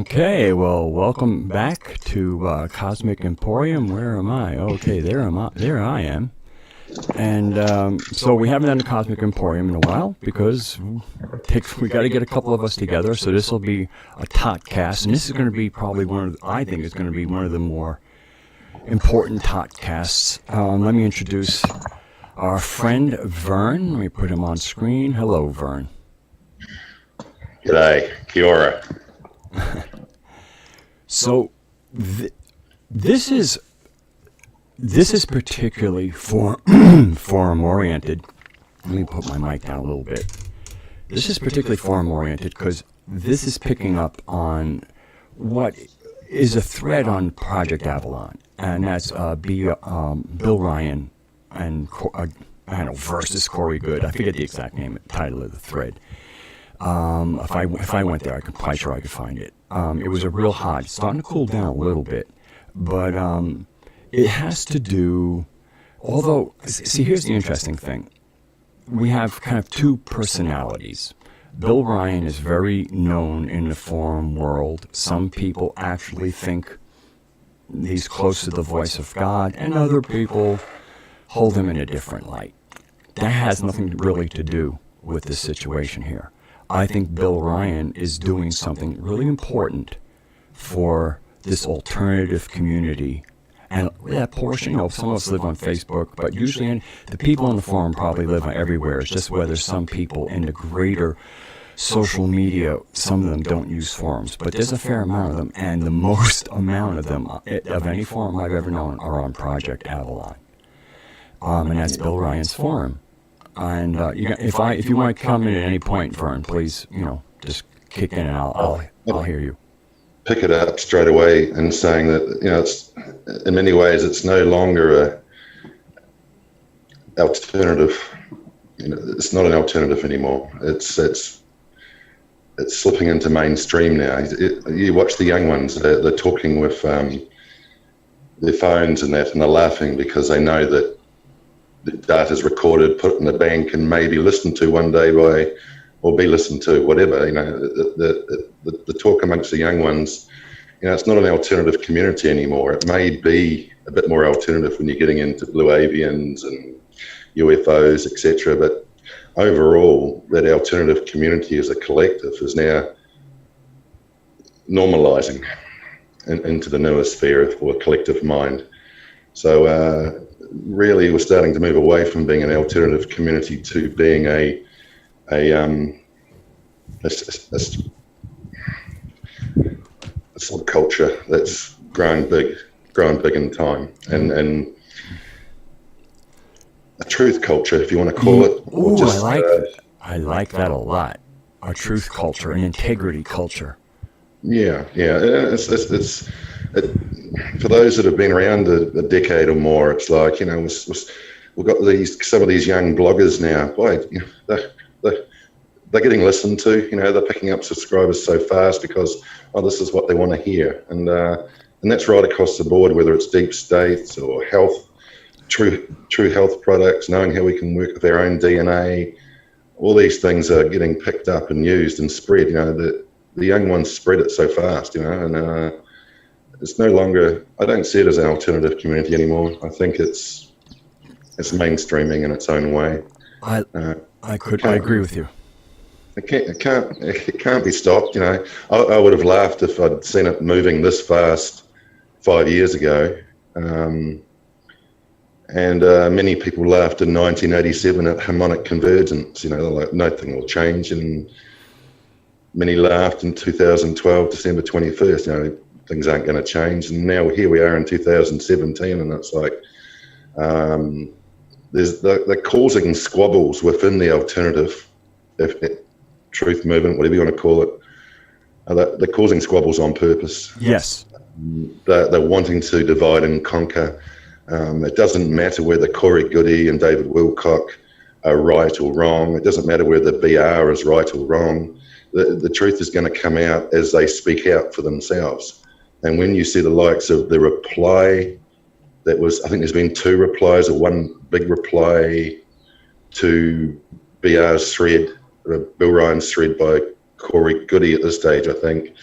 Okay, well, welcome back to Cosmic Emporium. Where am I? Okay, there I am. And so we haven't done the Cosmic Emporium in a while because we got to get a couple of us together. So this will be a TOTCAST, and this is going to be probably I think it's going to be one of the more important TOTCASTs. Let me introduce our friend Vern. Let me put him on screen. Hello, Vern. G'day, kia ora. So this is particularly forum oriented. Let me put my mic down a little bit. This is particularly forum oriented because this is picking up on what is a thread on Project Avalon, and that's Bill Ryan and versus Corey Goode. I forget the exact title of the thread. If I went there, I'm quite sure I could find it. It was a real hot. It's starting to cool down a little bit, but it has to do. Although, see, here's the interesting thing: we have kind of two personalities. Bill Ryan is very known in the forum world. Some people actually think he's close to the voice of God, and other people hold him in a different light. That has nothing really to do with this situation here. I think Bill Ryan is doing something really important for this alternative community. And that portion, some of us live on Facebook, but usually the people on the forum probably live everywhere. It's just whether some people in the greater social media, some of them don't use forums, but there's a fair amount of them, and the most amount of them, of any forum I've ever known, are on Project Avalon. And that's Bill Ryan's forum. And if you want to come in at any point, Vern, please, just kick in and I'll hear you. Pick it up straight away and saying that, it's in many ways it's no longer a alternative. It's not an alternative anymore. It's slipping into mainstream now. You watch the young ones; they're talking with their phones and that, and they're laughing because they know that the data is recorded, put in the bank, and maybe listened to one day or be listened to, whatever. The talk amongst the young ones, it's not an alternative community anymore. It may be a bit more alternative when you're getting into blue avians and UFOs, etc. But overall, that alternative community as a collective is now normalizing into the newer sphere for a collective mind. So really, we're starting to move away from being an alternative community to being a subculture that's grown big in time, and a truth culture, if you want to call it. I like that a lot. A truth culture, an integrity culture. Yeah. It's for those that have been around a decade or more, it's like, we've got some of these young bloggers now. Boy, they're getting listened to. They're picking up subscribers so fast because this is what they want to hear, and that's right across the board, whether it's deep states or health, true health products, knowing how we can work with our own DNA. All these things are getting picked up and used and spread. The young ones spread it so fast, and it's no longer. I don't see it as an alternative community anymore. I think it's mainstreaming in its own way. I agree with you. It can't be stopped. I would have laughed if I'd seen it moving this fast 5 years ago, and many people laughed in 1987 at harmonic convergence. They're like, nothing will change, and many laughed in 2012, December 21st. Things aren't going to change, and now here we are in 2017, and it's like they're causing squabbles within the alternative truth movement, whatever you want to call it. They're causing squabbles on purpose. Yes. They're wanting to divide and conquer. It doesn't matter whether Corey Goode and David Wilcock are right or wrong. It doesn't matter whether BR is right or wrong. The truth is going to come out as they speak out for themselves. And when you see the likes of the reply, I think there's been 2 replies, or one big reply to BR's thread, Bill Ryan's thread by Corey Goode at this stage, I think.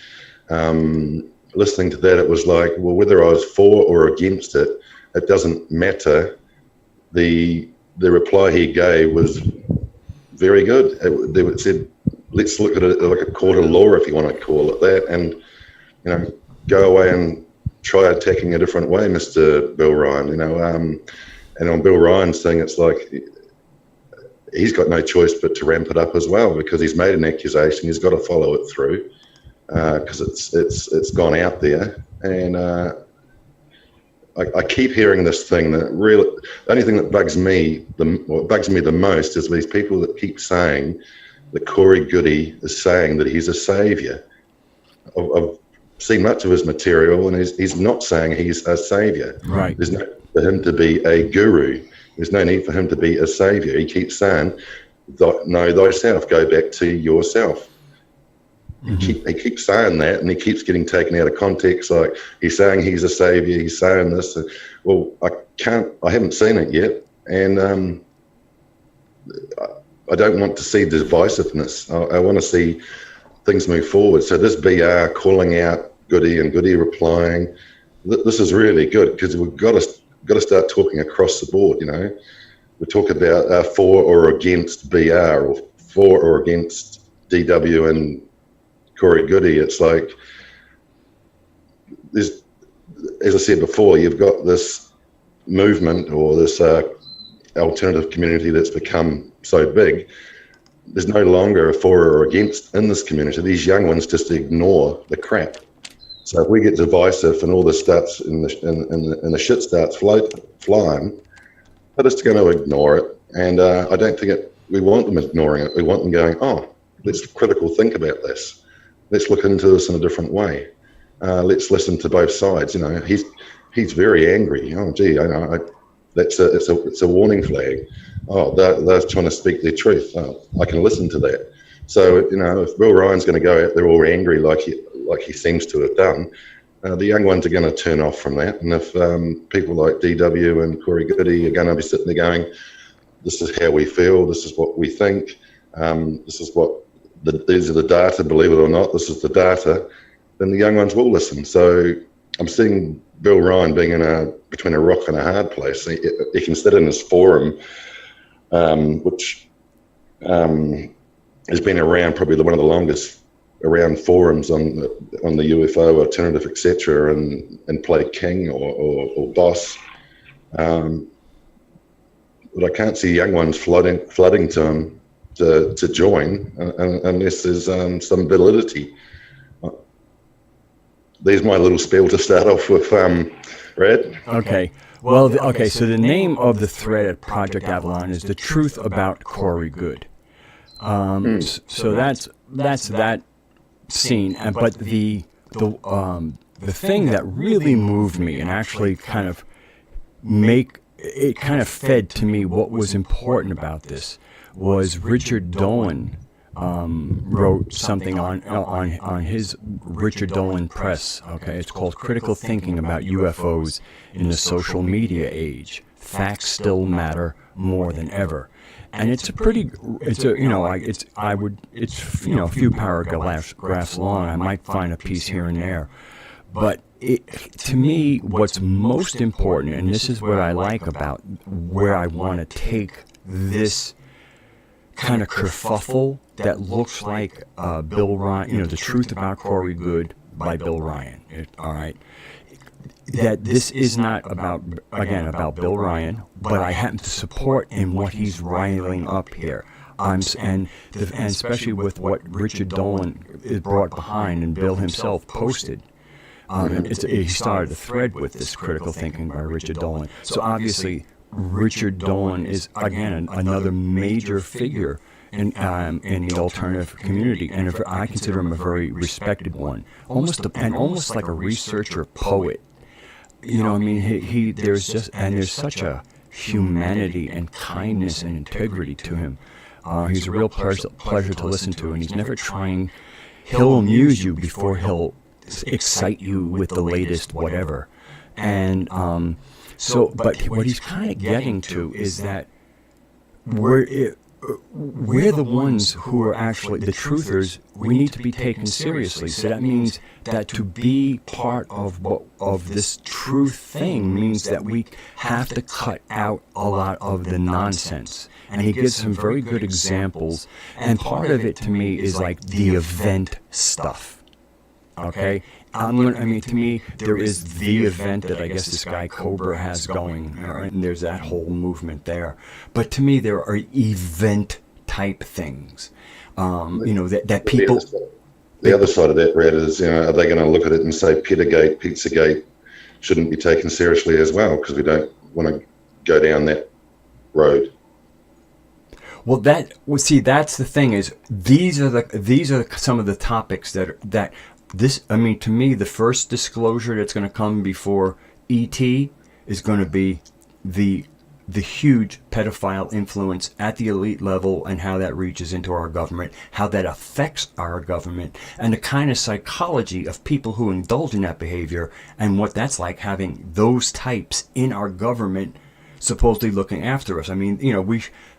Listening to that, it was like, well, whether I was for or against it, it doesn't matter. The reply he gave was very good. It said, let's look at it like a court of law, if you want to call it that, and go away and try attacking a different way, Mr. Bill Ryan. And on Bill Ryan's thing, it's like he's got no choice but to ramp it up as well, because he's made an accusation. He's got to follow it through, because it's gone out there. And I keep hearing this thing that really, the only thing that bugs me the most is these people that keep saying that Corey Goode is saying that he's a saviour. I've seen much of his material, and he's not saying he's a saviour. Right. There's no need for him to be a guru. There's no need for him to be a saviour. He keeps saying, know thyself, go back to yourself. Mm-hmm. He keeps saying that, and he keeps getting taken out of context. Like, he's saying he's a saviour, he's saying this. Well, I haven't seen it yet, and I don't want to see divisiveness. I want to see things move forward. So this BR calling out Goode and Goode replying, this is really good, because we've got to start talking across the board. We talk about for or against BR, or for or against DW and Corey Goode. It's like, as I said before, you've got this movement, or this alternative community that's become so big. There's no longer a for or against in this community. These young ones just ignore the crap. So if we get divisive and all this starts and the shit starts flying, they're just going to ignore it. And I don't think we want them ignoring it. We want them going, oh, let's critical think about this. Let's look into this in a different way. Let's listen to both sides. He's very angry. Oh, gee, it's a warning flag. Oh, they're trying to speak their truth. Oh, I can listen to that. So, if Bill Ryan's going to go out there all angry like he seems to have done, the young ones are going to turn off from that. And if people like DW and Corey Goode are going to be sitting there going, this is how we feel, this is what we think, this is what these are the data, believe it or not, this is the data, then the young ones will listen. So I'm seeing Bill Ryan being between a rock and a hard place. He can sit in his forum, which has been around, probably one of the longest around forums on the UFO alternative, etc., and play king or boss. But I can't see young ones flooding to him to join unless there's some validity. There's my little spiel to start off with, Brad. Okay. Well, so the name of the thread at Project Avalon is The Truth About Corey Goode. So that's that scene. But the thing that really moved me and actually kind of fed to me what was important about this was Richard Dolan wrote something on his Richard Dolan Press. Okay, it's called Critical Thinking About UFOs in the Social Media Age. Facts Still Matter More Than Ever. And it's a few paragraphs long. I might find a piece here and there, but to me, what's most important, and this is what I like about where I want to take this kind of kerfuffle that looks like Bill Ryan, The Truth About Corey Goode by Bill Ryan. All right. That this is not about Bill Ryan, but I happen to support in what he's riling up here. And especially with what Richard Dolan is brought behind and Bill himself posted. He started a thread with this critical thinking by Richard Dolan. So obviously, Richard Dolan is, again, another major figure in the alternative community, and I consider him a very respected one, almost like a researcher poet. There's such a humanity and kindness and integrity to him. He's a real pleasure to listen to, and he's never trying. He'll amuse you before he'll excite you with the latest whatever. And but what he's kind of getting to is that we're the ones who are actually the truthers. We need to be taken seriously. So that means that to be part of this truth thing means that we have to cut out a lot of the nonsense. And he gives some very good examples. And part of it to me is like the event stuff. Okay? I mean, to me, there is the event that I guess this guy Cobra has going, and there's that whole movement there. But to me, there are event type things, that people. The other side of that, Brad, is are they going to look at it and say Pizzagate shouldn't be taken seriously as well because we don't want to go down that road? Well, see, that's the thing is these are some of the topics that. To me, the first disclosure that's going to come before ET is going to be the huge pedophile influence at the elite level and how that reaches into our government, how that affects our government, and the kind of psychology of people who indulge in that behavior and what that's like having those types in our government supposedly looking after us. I mean,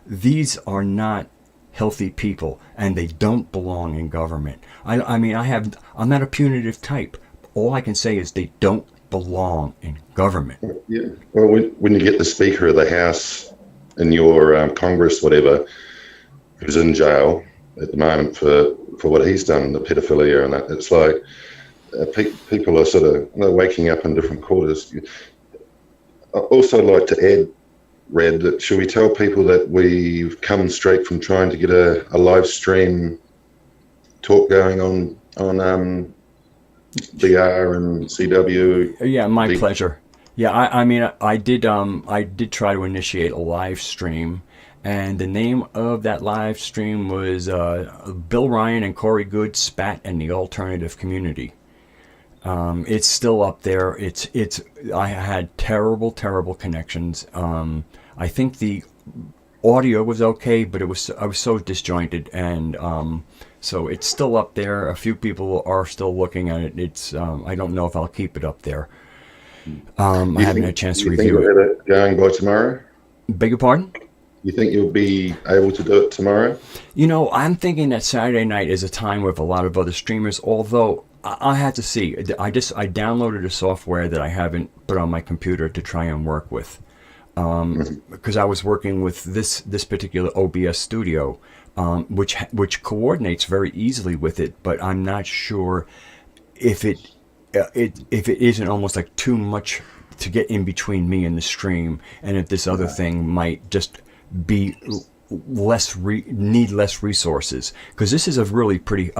these are not healthy people, and they don't belong in government. I'm not a punitive type. All I can say is they don't belong in government. Yeah. Well, when you get the Speaker of the House in your Congress, whatever, who's in jail at the moment for what he's done, the pedophilia and that, it's like people are sort of waking up in different quarters. I also like to add, Red, that should we tell people that we've come straight from trying to get a live stream talk going on BR and CW? Yeah, my pleasure. Yeah, I did try to initiate a live stream, and the name of that live stream was Bill Ryan and Corey Goode spat in the alternative community. It's still up there. I had terrible connections. I think the audio was okay, but I was so disjointed, and so it's still up there. A few people are still looking at it. It's I don't know if I'll keep it up there. I haven't had a chance to review it. You think you'll have it going by tomorrow? Beg your pardon? You think you'll be able to do it tomorrow? I'm thinking that Saturday night is a time with a lot of other streamers, although I had to see. I downloaded a software that I haven't put on my computer to try and work with, because I was working with this particular OBS studio, which coordinates very easily with it. But I'm not sure if it isn't almost like too much to get in between me and the stream, and if this other thing might just be need less resources, because this is a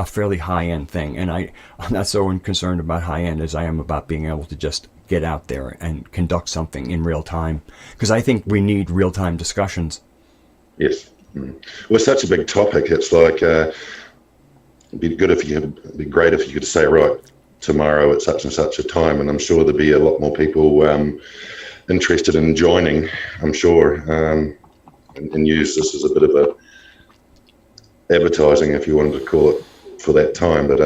fairly high-end thing, and I'm not so concerned about high-end as I am about being able to just get out there and conduct something in real time, because I think we need real-time discussions. Yes. Well, it's such a big topic. It's like it'd be great if you could say, right, tomorrow at such and such a time, and I'm sure there'd be a lot more people interested in joining, I'm sure, and use this as a bit of a advertising, if you wanted to call it, for that time. But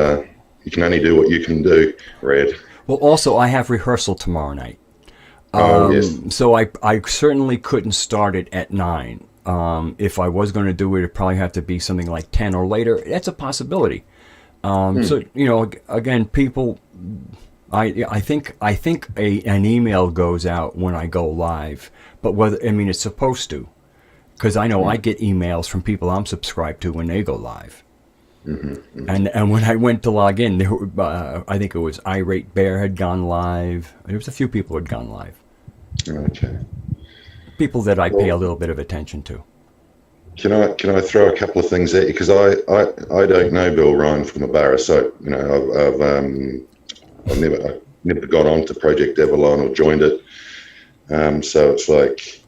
you can only do what you can do, Rad. Well, also, I have rehearsal tomorrow night. Yes. So I certainly couldn't start it at 9. If I was going to do it, it'd probably have to be something like 10 or later. That's a possibility. So, again, people, I think an email goes out when I go live, but it's supposed to, because I know I get emails from people I'm subscribed to when they go live. Mm-hmm. And when I went to log in, I think it was Irate Bear had gone live. There was a few people who had gone live. Okay. People that I pay a little bit of attention to. Can I throw a couple of things at you? Because I don't know Bill Ryan from a bar, so I've never got on to Project Avalon or joined it. So it's like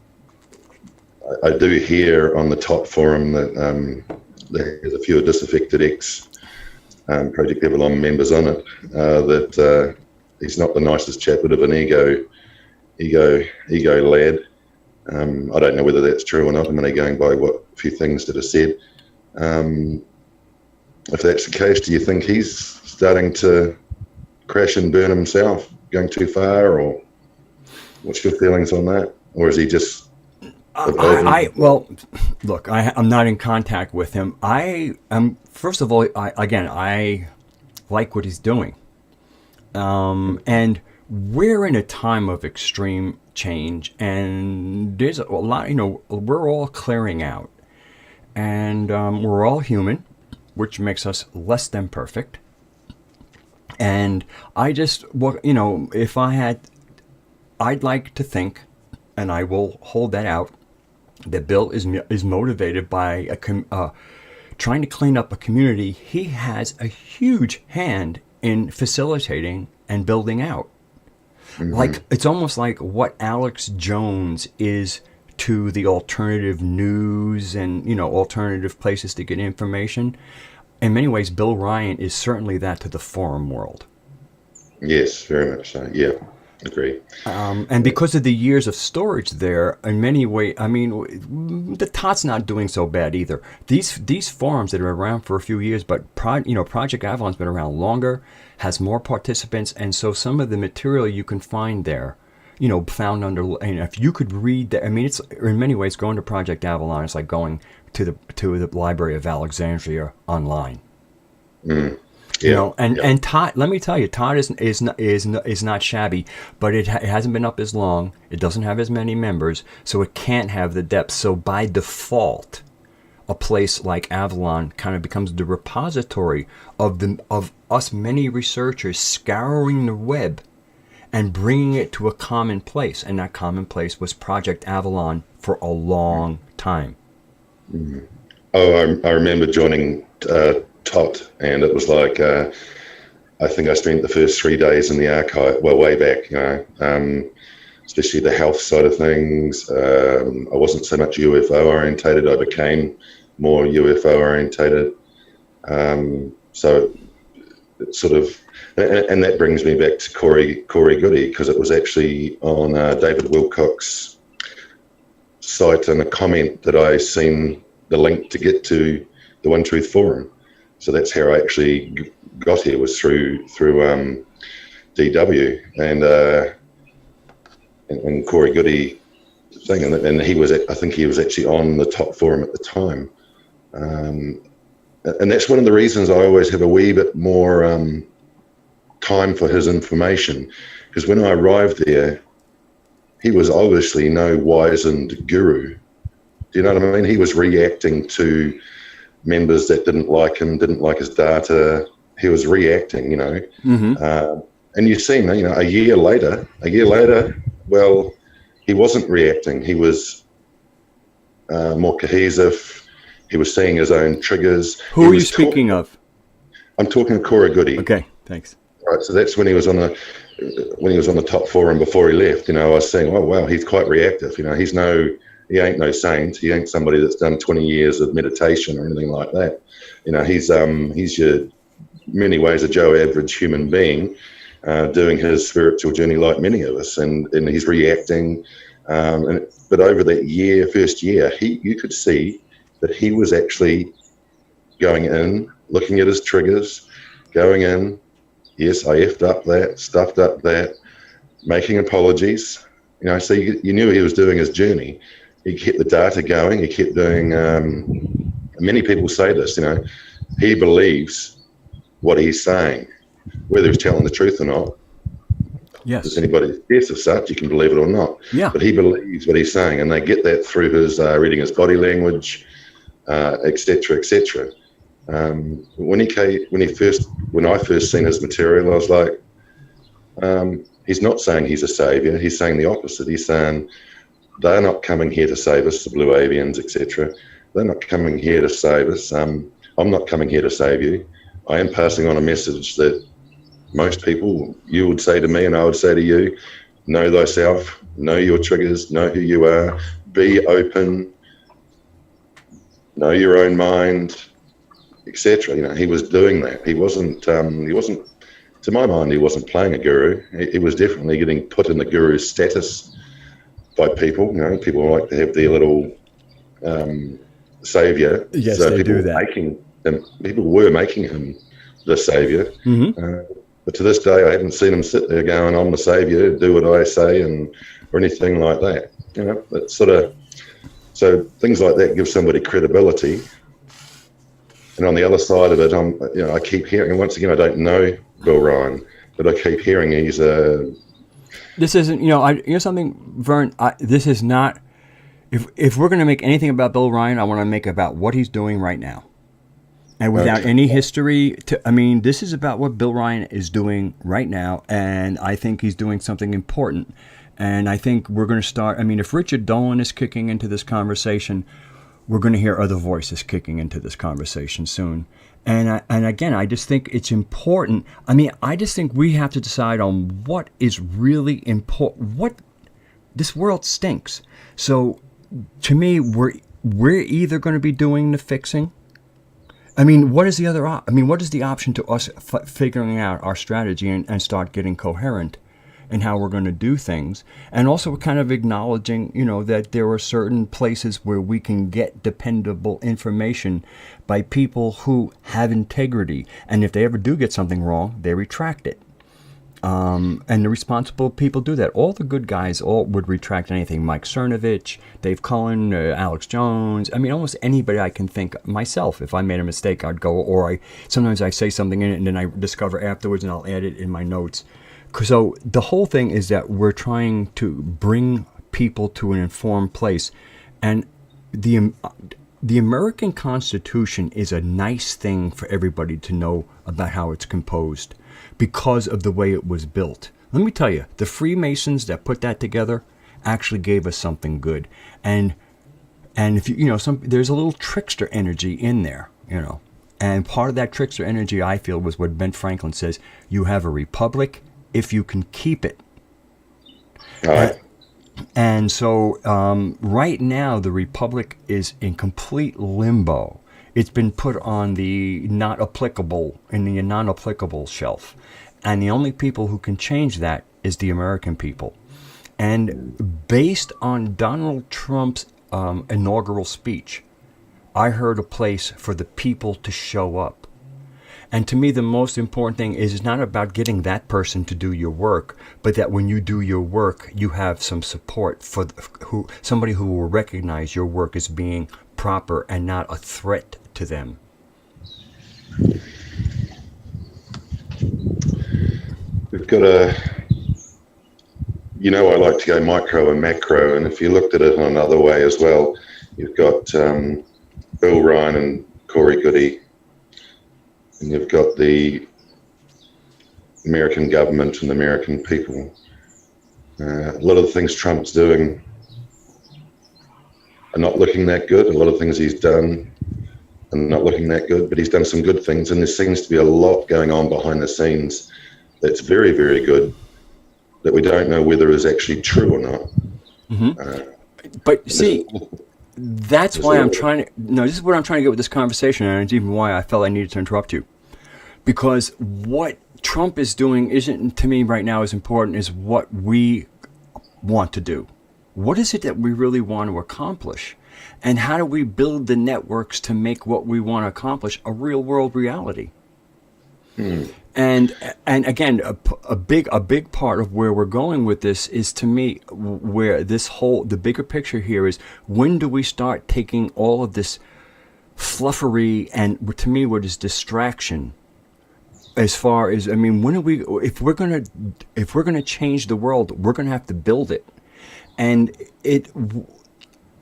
I do hear on the top forum that there's a few disaffected ex Project Avalon members on it, that he's not the nicest chap, bit of an ego lad. I don't know whether that's true or not. I'm only going by what few things that are said. If that's the case, do you think he's starting to crash and burn himself, going too far, or what's your feelings on that? Or is he just Well, look, I'm not in contact with him. I am, first of all, I like what he's doing. And we're in a time of extreme change, and there's a lot, we're all clearing out. And we're all human, which makes us less than perfect. And I just, if I'd like to think, and I will hold that out, that Bill is motivated by trying to clean up a community he has a huge hand in facilitating and building out. Mm-hmm. Like, it's almost like what Alex Jones is to the alternative news and, alternative places to get information. In many ways, Bill Ryan is certainly that to the forum world. Yes, very much so. Yeah, agree. And because of the years of storage there, in many ways, the TOT's not doing so bad either. These forums that are around for a few years, but Project Avalon's been around longer, has more participants, and so some of the material you can find there, found under, if you could read that, it's in many ways going to Project Avalon. It's like going to the Library of Alexandria online. Mm. Yeah, and Todd, let me tell you, Todd is not shabby, but it hasn't been up as long. It doesn't have as many members, so it can't have the depth. So by default, a place like Avalon kind of becomes the repository of us many researchers scouring the web and bringing it to a common place. And that common place was Project Avalon for a long time. Mm-hmm. Oh, I remember joining TOT, and it was like I think I spent the first 3 days in the archive, well, way back, especially the health side of things. I wasn't so much UFO orientated. I became more UFO orientated. So it sort of, and that brings me back to Corey Goode, because it was actually on David Wilcox's site and a comment that I seen the link to get to the One Truth Forum. So that's how I actually got here, was through DW and Corey Goode thing, and I think he was actually on the top forum at the time, and that's one of the reasons I always have a wee bit more time for his information, because when I arrived there, he was obviously no wizened guru. Do you know what I mean? He was reacting to members that didn't like him, didn't like his data. He was reacting, Mm-hmm. And you see, a year later, well, he wasn't reacting. He was more cohesive. He was seeing his own triggers. Who are you speaking of? I'm talking to Corey Goode. Okay, thanks. Right, so that's when he was on the top forum before he left. I was saying, oh wow, he's quite reactive. He ain't no saint. He ain't somebody that's done 20 years of meditation or anything like that. He's your many ways a Joe average human being doing his spiritual journey like many of us, and he's reacting. But over that first year, you could see that he was actually going in, looking at his triggers, going in. Yes, I effed up that, stuffed up that, making apologies. So you knew he was doing his journey. He kept the data going. He kept doing. Many people say this. He believes what he's saying, whether he's telling the truth or not. Yes. Does anybody guess of such? You can believe it or not. Yeah. But he believes what he's saying, and they get that through his reading his body language, et cetera, et cetera. When I first seen his material, I was like, he's not saying he's a savior. He's saying the opposite. He's saying, they're not coming here to save us, the blue avians, etc. They're not coming here to save us. I'm not coming here to save you. I am passing on a message that most people, you would say to me and I would say to you, know thyself, know your triggers, know who you are, be open, know your own mind, etc. He was doing that. He wasn't, to my mind, he wasn't playing a guru. He was definitely getting put in the guru status by people. People like to have their little savior. Yes, so they do that. People were making him the savior. Mm-hmm. But to this day, I haven't seen him sit there going, "I'm the savior, do what I say," or anything like that. It's sort of So things like that give somebody credibility. And on the other side of it, I keep hearing, and once again, I don't know Bill Ryan, but I keep hearing he's a... This isn't, something, Vern, this is not, if we're going to make anything about Bill Ryan, I want to make about what he's doing right now. And without any history, this is about what Bill Ryan is doing right now, and I think he's doing something important. And I think we're going to start, if Richard Dolan is kicking into this conversation, we're going to hear other voices kicking into this conversation soon. And again, I just think it's important. I just think we have to decide on what is really important. This world stinks. So to me, we're either going to be doing the fixing. What is the other what is the option to us figuring out our strategy and start getting coherent in how we're going to do things, and also kind of acknowledging, that there are certain places where we can get dependable information by people who have integrity, and if they ever do get something wrong, they retract it. And the responsible people do that. All the good guys all would retract anything. Mike Cernovich, Dave Cullen, Alex Jones. Almost anybody I can think. Myself, if I made a mistake, I'd go, or sometimes I say something in it and then I discover afterwards and I'll add it in my notes. So the whole thing is that we're trying to bring people to an informed place. And the American Constitution is a nice thing for everybody to know about how it's composed, because of the way it was built. Let me tell you, the Freemasons that put that together actually gave us something good. And if there's a little trickster energy in there, And part of that trickster energy, I feel, was what Ben Franklin says: you have a republic if you can keep it. All right. And so right now, the republic is in complete limbo. It's been put on the not applicable, in the non-applicable shelf. And the only people who can change that is the American people. And based on Donald Trump's inaugural speech, I heard a place for the people to show up. And to me, the most important thing is it's not about getting that person to do your work, but that when you do your work, you have some support for somebody who will recognize your work as being proper and not a threat to them. We've got I like to go micro and macro, and if you looked at it in another way as well, you've got Bill Ryan and Corey Goode, and you've got the American government and the American people. A lot of the things Trump's doing are not looking that good. A lot of things he's done are not looking that good, but he's done some good things, and there seems to be a lot going on behind the scenes that's very, very good, that we don't know whether is actually true or not. Mm-hmm. But see, that's why I'm trying to... No, this is what I'm trying to get with this conversation, and it's even why I felt I needed to interrupt you. Because what Trump is doing isn't, to me right now, as important as what we want to do. What is it that we really want to accomplish? And how do we build the networks to make what we want to accomplish a real world reality? And again, a big part of where we're going with this is, to me, where the bigger picture here is, when do we start taking all of this fluffery and, to me, what is distraction, as far as, when are we, if we're gonna change the world, we're gonna have to build it. And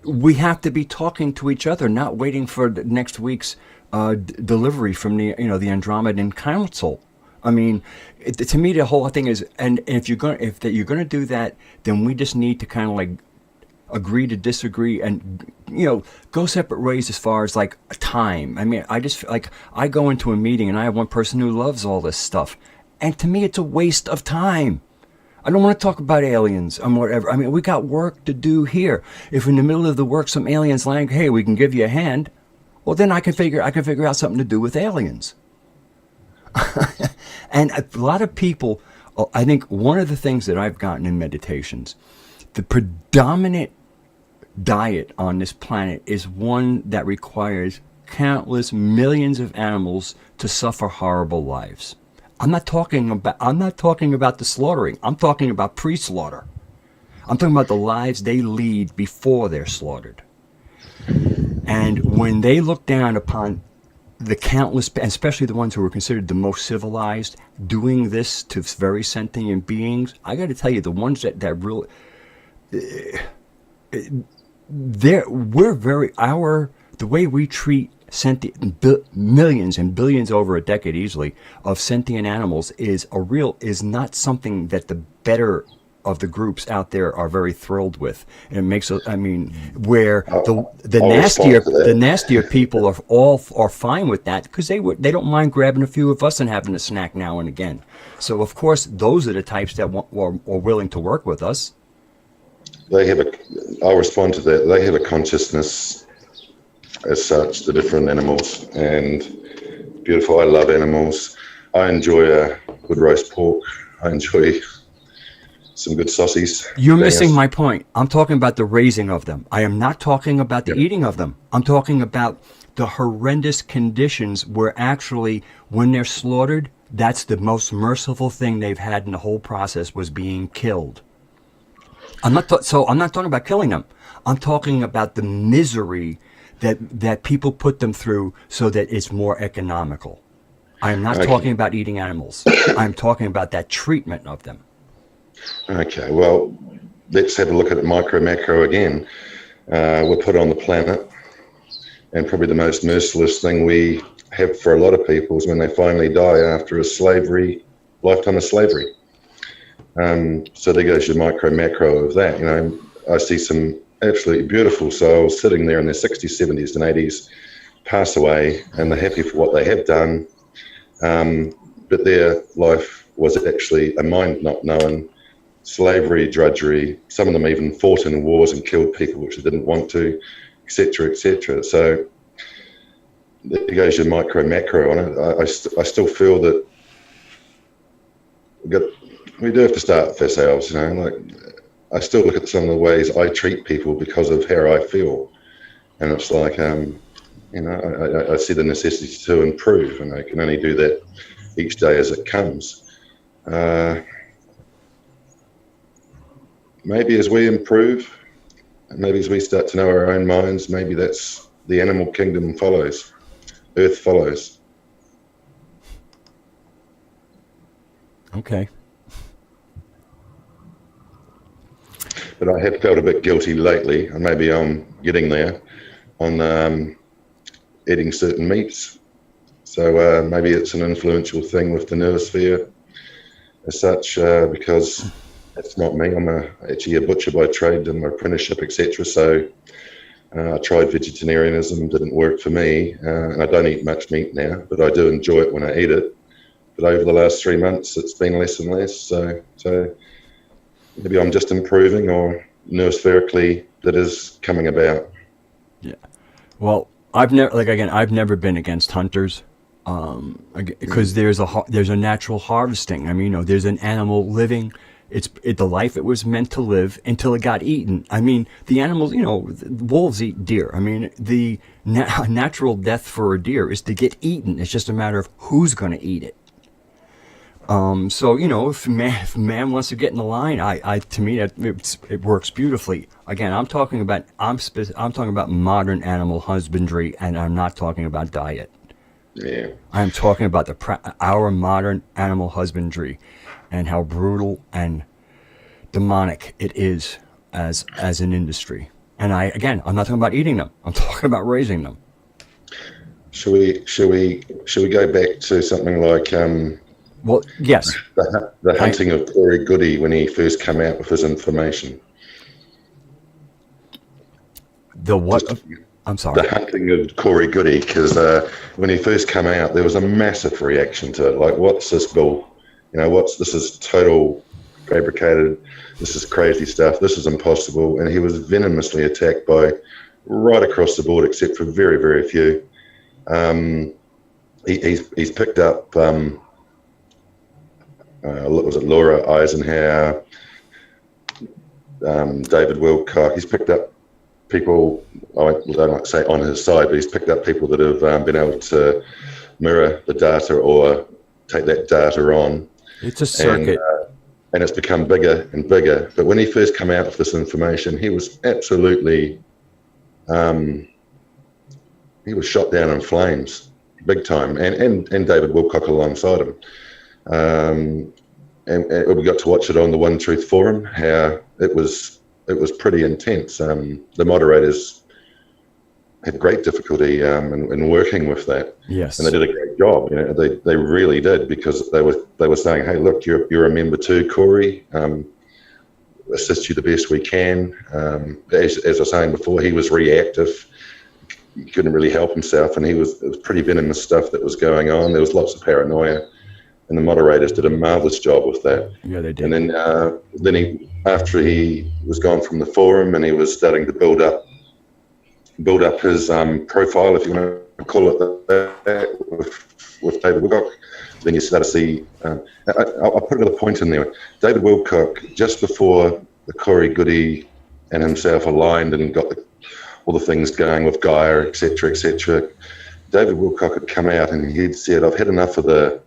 we have to be talking to each other, not waiting for next week's delivery from the Andromedan Council. To me, the whole thing is, and if you're gonna do that, then we just need to kind of like agree to disagree and go separate ways as far as like time. I go into a meeting and I have one person who loves all this stuff, and to me, it's a waste of time. I don't want to talk about aliens and whatever. We got work to do here. If in the middle of the work some aliens like, hey, we can give you a hand, well, then I can figure out something to do with aliens. And a lot of people, I think one of the things that I've gotten in meditations, the predominant diet on this planet is one that requires countless millions of animals to suffer horrible lives. I'm not talking about the slaughtering. I'm talking about pre-slaughter. I'm talking about the lives they lead before they're slaughtered. And when they look down upon the countless, especially the ones who were considered the most civilized, doing this to very sentient beings, I got to tell you, the ones that really, the way we treat millions and billions over a decade easily of sentient animals is not something that the better of the groups out there are very thrilled with. And it makes, I mean, where the nastier people are fine with that, because they don't mind grabbing a few of us and having a snack now and again. So of course those are the types that are willing to work with us. I'll respond to that. They have a consciousness as such, the different animals, and beautiful. I love animals. I enjoy a good roast pork. I enjoy some good sausages. You're missing my point. I'm talking about the raising of them. I am not talking about the eating of them. I'm talking about the horrendous conditions where actually when they're slaughtered, that's the most merciful thing they've had in the whole process, was being killed. I'm not talking about killing them. I'm talking about the misery that people put them through so that it's more economical. I am not talking about eating animals. I'm talking about that treatment of them. Okay, well, let's have a look at it micro, macro again. We're put on the planet, and probably the most merciless thing we have for a lot of people is when they finally die after a lifetime of slavery. So there goes your micro, macro of that. You know, I see some absolutely beautiful souls sitting there in their 60s, 70s, and 80s, pass away, and they're happy for what they have done. But their life was actually a mind not known, slavery, drudgery. Some of them even fought in wars and killed people which they didn't want to, etc., etc. So there goes your micro, macro on it. I still feel that we do have to start with ourselves, you know. Like, I still look at some of the ways I treat people because of how I feel, and it's like, you know, I see the necessity to improve, and I can only do that each day as it comes. Maybe as we improve, maybe as we start to know our own minds, maybe that's the animal kingdom follows, earth follows. Okay. But I have felt a bit guilty lately, and maybe I'm getting there, on eating certain meats. So maybe it's an influential thing with the noosphere as such, because it's not me. I'm actually a butcher by trade in my apprenticeship, etc. So I tried vegetarianism, didn't work for me, and I don't eat much meat now, but I do enjoy it when I eat it. But over the last 3 months, it's been less and less. So maybe I'm just improving, or noospherically that is coming about. Yeah. Well, I've never been against hunters, because there's a natural harvesting. I mean, you know, there's an animal living. It's the life it was meant to live until it got eaten. I mean, the animals, you know, wolves eat deer. I mean, the natural death for a deer is to get eaten. It's just a matter of who's going to eat it. So, you know, if man wants to get in the line, to me it works beautifully. Again, I'm talking about modern animal husbandry, and I'm not talking about diet. Yeah. I'm talking about our modern animal husbandry, and how brutal and demonic it is as an industry. And I'm not talking about eating them. I'm talking about raising them. Should we go back to something like well, yes, the hunting of Goode when he first came out with his information? The what? I'm sorry. The hunting of Goode, because when he first came out, there was a massive reaction to it. Like, what's this bull? You know, this is total fabricated. This is crazy stuff. This is impossible. And he was venomously attacked by right across the board, except for very, very few. He's picked up, was it Laura Eisenhower, David Wilcock. He's picked up people, I don't like to say on his side, but he's picked up people that have been able to mirror the data or take that data on. It's a circuit. And it's become bigger and bigger. But when he first came out with this information, he was absolutely He was shot down in flames, big time, and David Wilcock alongside him. And we got to watch it on the One Truth forum. How it was pretty intense. The moderators had great difficulty in working with that. Yes, and they did a great job. They really did, because they were saying, "Hey, look, you're a member too, Corey. Assist you the best we can." As I was saying before, he was reactive. He couldn't really help himself, and it was pretty venomous stuff that was going on. There was lots of paranoia, and the moderators did a marvelous job with that. Yeah, they did. And then he, after he was gone from the forum, and he was starting to build up his profile, if you want to call it that, with David Wilcock. Then you start to see, I'll put another point in there. David Wilcock, just before the Corey Goode and himself aligned and got all the things going with Gaia, etc., David Wilcock had come out and he'd said, "I've had enough of the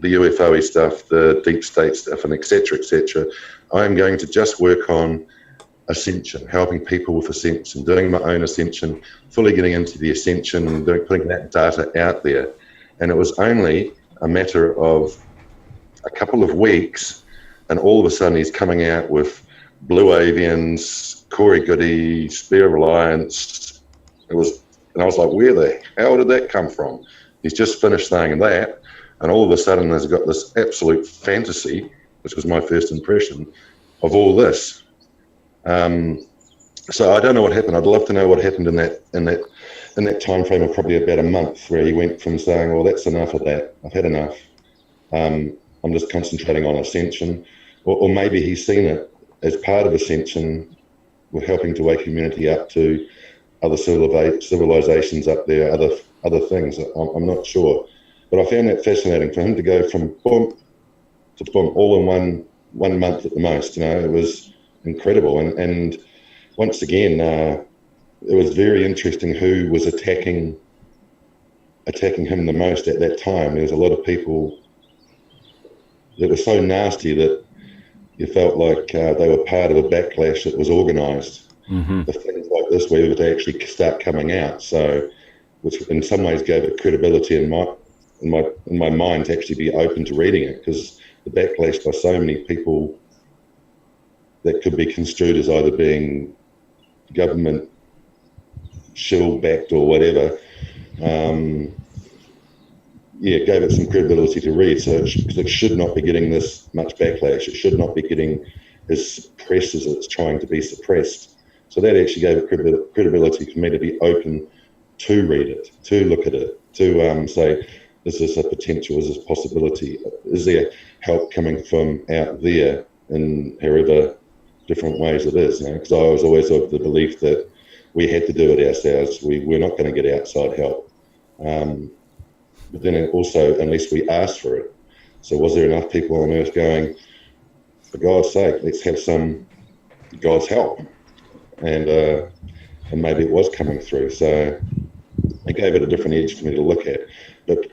UFO-y stuff, the deep state stuff, and etc. I am going to just work on ascension, helping people with ascension, doing my own ascension, fully getting into the ascension and putting that data out there." And it was only a matter of a couple of weeks, and all of a sudden he's coming out with Blue Avians, Corey Goode, Spear Alliance. And I was like, where the hell did that come from? He's just finished saying that, and all of a sudden there's got this absolute fantasy, which was my first impression, of all this. So I don't know what happened. I'd love to know what happened in that time frame of probably about a month, where he went from saying, "Well, that's enough of that. I've had enough. I'm just concentrating on ascension," or maybe he's seen it as part of ascension, with helping to wake humanity up to other civilizations up there, other things. I'm not sure, but I found that fascinating for him to go from boom to boom, all in one month at the most. It was incredible, and once again, it was very interesting who was attacking him the most at that time. There was a lot of people that were so nasty that you felt like they were part of a backlash that was organised. Mm-hmm. The things like this were able to actually start coming out, so which in some ways gave it credibility in my mind to actually be open to reading it, because the backlash by so many people that could be construed as either being government shill-backed or whatever, gave it some credibility to read. So it should not be getting this much backlash. It should not be getting as suppressed as it's trying to be suppressed. So that actually gave it credibility for me to be open to read it, to look at it, to say, is this a potential, is this a possibility, is there help coming from out there in however different ways it is, because I was always of the belief that we had to do it ourselves. We're not going to get outside help. But then also, unless we asked for it. So was there enough people on earth going, for God's sake, let's have some God's help? And maybe it was coming through. So it gave it a different edge for me to look at. But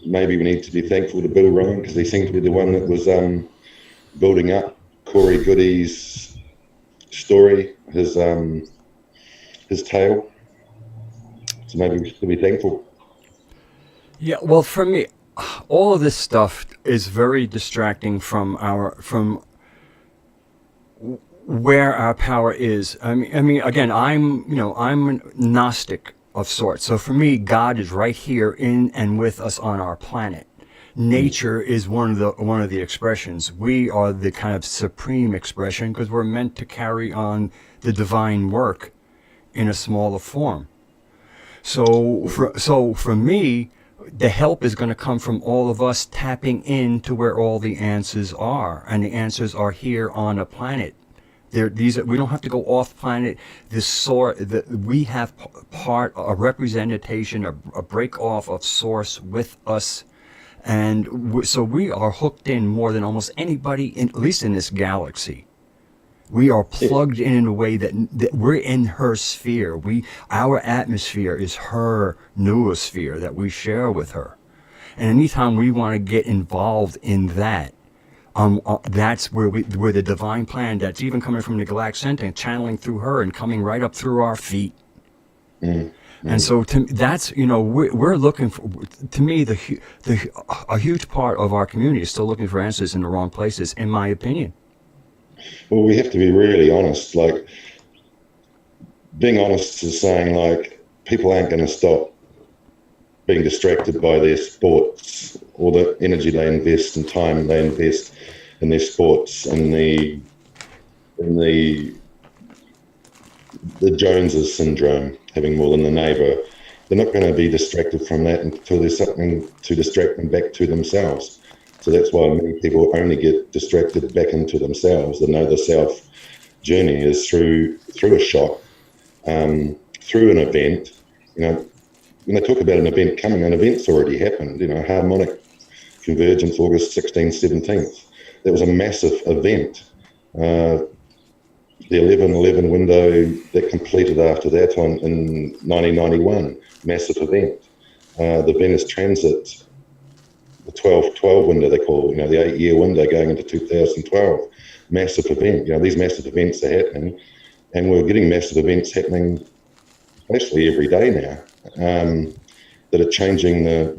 maybe we need to be thankful to Bill Ryan, because he seemed to be the one that was building up Corey Goode's story, his tale. So maybe we should be thankful. Yeah, well, for me, all of this stuff is very distracting from where our power is. I mean, again, I'm a Gnostic of sorts. So for me, God is right here in and with us on our planet. Nature is one of the expressions. We are the kind of supreme expression, because we're meant to carry on the divine work in a smaller form. So for me, the help is going to come from all of us tapping into where all the answers are, and the answers are here on a planet. We don't have to go off planet. We have a representation, a break off of source with us, and so we are hooked in more than almost anybody, at least in this galaxy. We are plugged in a way that we're in her sphere. Our atmosphere is her noosphere that we share with her. And anytime we want to get involved in that, That's where the divine plan that's even coming from the Galactic Center and channeling through her and coming right up through our feet. And so that's, we're looking for, to me, a huge part of our community is still looking for answers in the wrong places, in my opinion. Well, we have to be really honest. Like, being honest is saying, like, people aren't going to stop being distracted by their sports or the energy they invest and time they invest in their sports and the Joneses syndrome, having more than the neighbour. They're not going to be distracted from that until there's something to distract them back to themselves. So that's why many people only get distracted back into themselves. The know the self journey is through a shock, through an event. When they talk about an event coming, an event's already happened. Harmonic convergence, August 16th, 17th. That was a massive event. The 11/11 window that completed after that in 1991, massive event. The Venus transit, the 12/12 window they call, the 8-year window going into 2012, massive event. These massive events are happening, and we're getting massive events happening basically every day now, that are changing the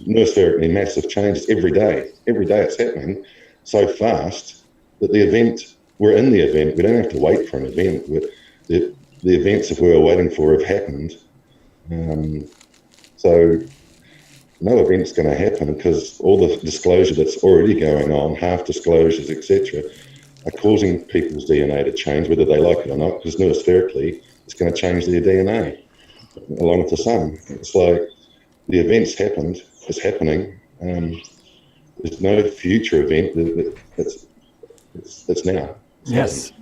noospheric, massive changes every day. Every day it's happening so fast that we're in the event. We don't have to wait for an event. The events that we were waiting for have happened. So no event's going to happen because all the disclosure that's already going on, half disclosures, etc., are causing people's DNA to change, whether they like it or not, because noospherically it's going to change their DNA along with the sun. It's like the event's happened, it's happening. There's no future event. It's now. Yes.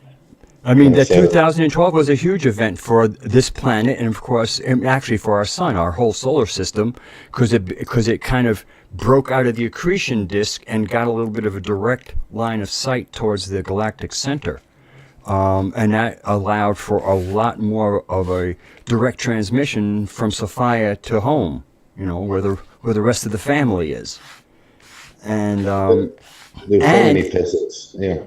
I mean, that 2012 was a huge event for this planet and, of course, actually for our sun, our whole solar system, because it kind of broke out of the accretion disk and got a little bit of a direct line of sight towards the galactic center. And that allowed for a lot more of a direct transmission from Sophia to home, where the rest of the family is. And there's so many facets, yeah.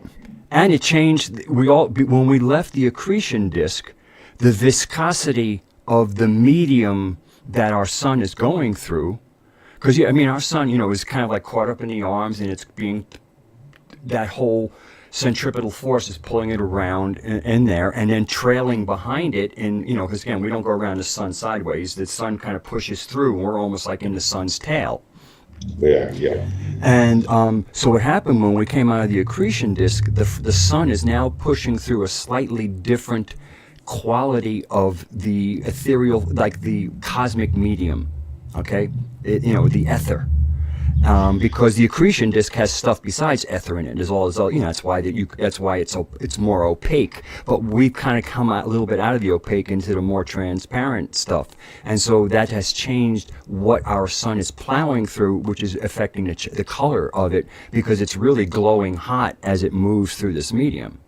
And it changed. When we left the accretion disk, the viscosity of the medium that our sun is going through, because our sun, is kind of like caught up in the arms, and it's being that whole centripetal force is pulling it around in there, and then trailing behind it. And because again, we don't go around the sun sideways. The sun kind of pushes through, and we're almost like in the sun's tail. Yeah. And so what happened when we came out of the accretion disk, the sun is now pushing through a slightly different quality of the ethereal, like the cosmic medium, okay? The ether. Because the accretion disk has stuff besides ether in it. That's why it's more opaque. But we've kind of come out a little bit out of the opaque into the more transparent stuff, and so that has changed what our sun is plowing through, which is affecting the color of it, because it's really glowing hot as it moves through this medium.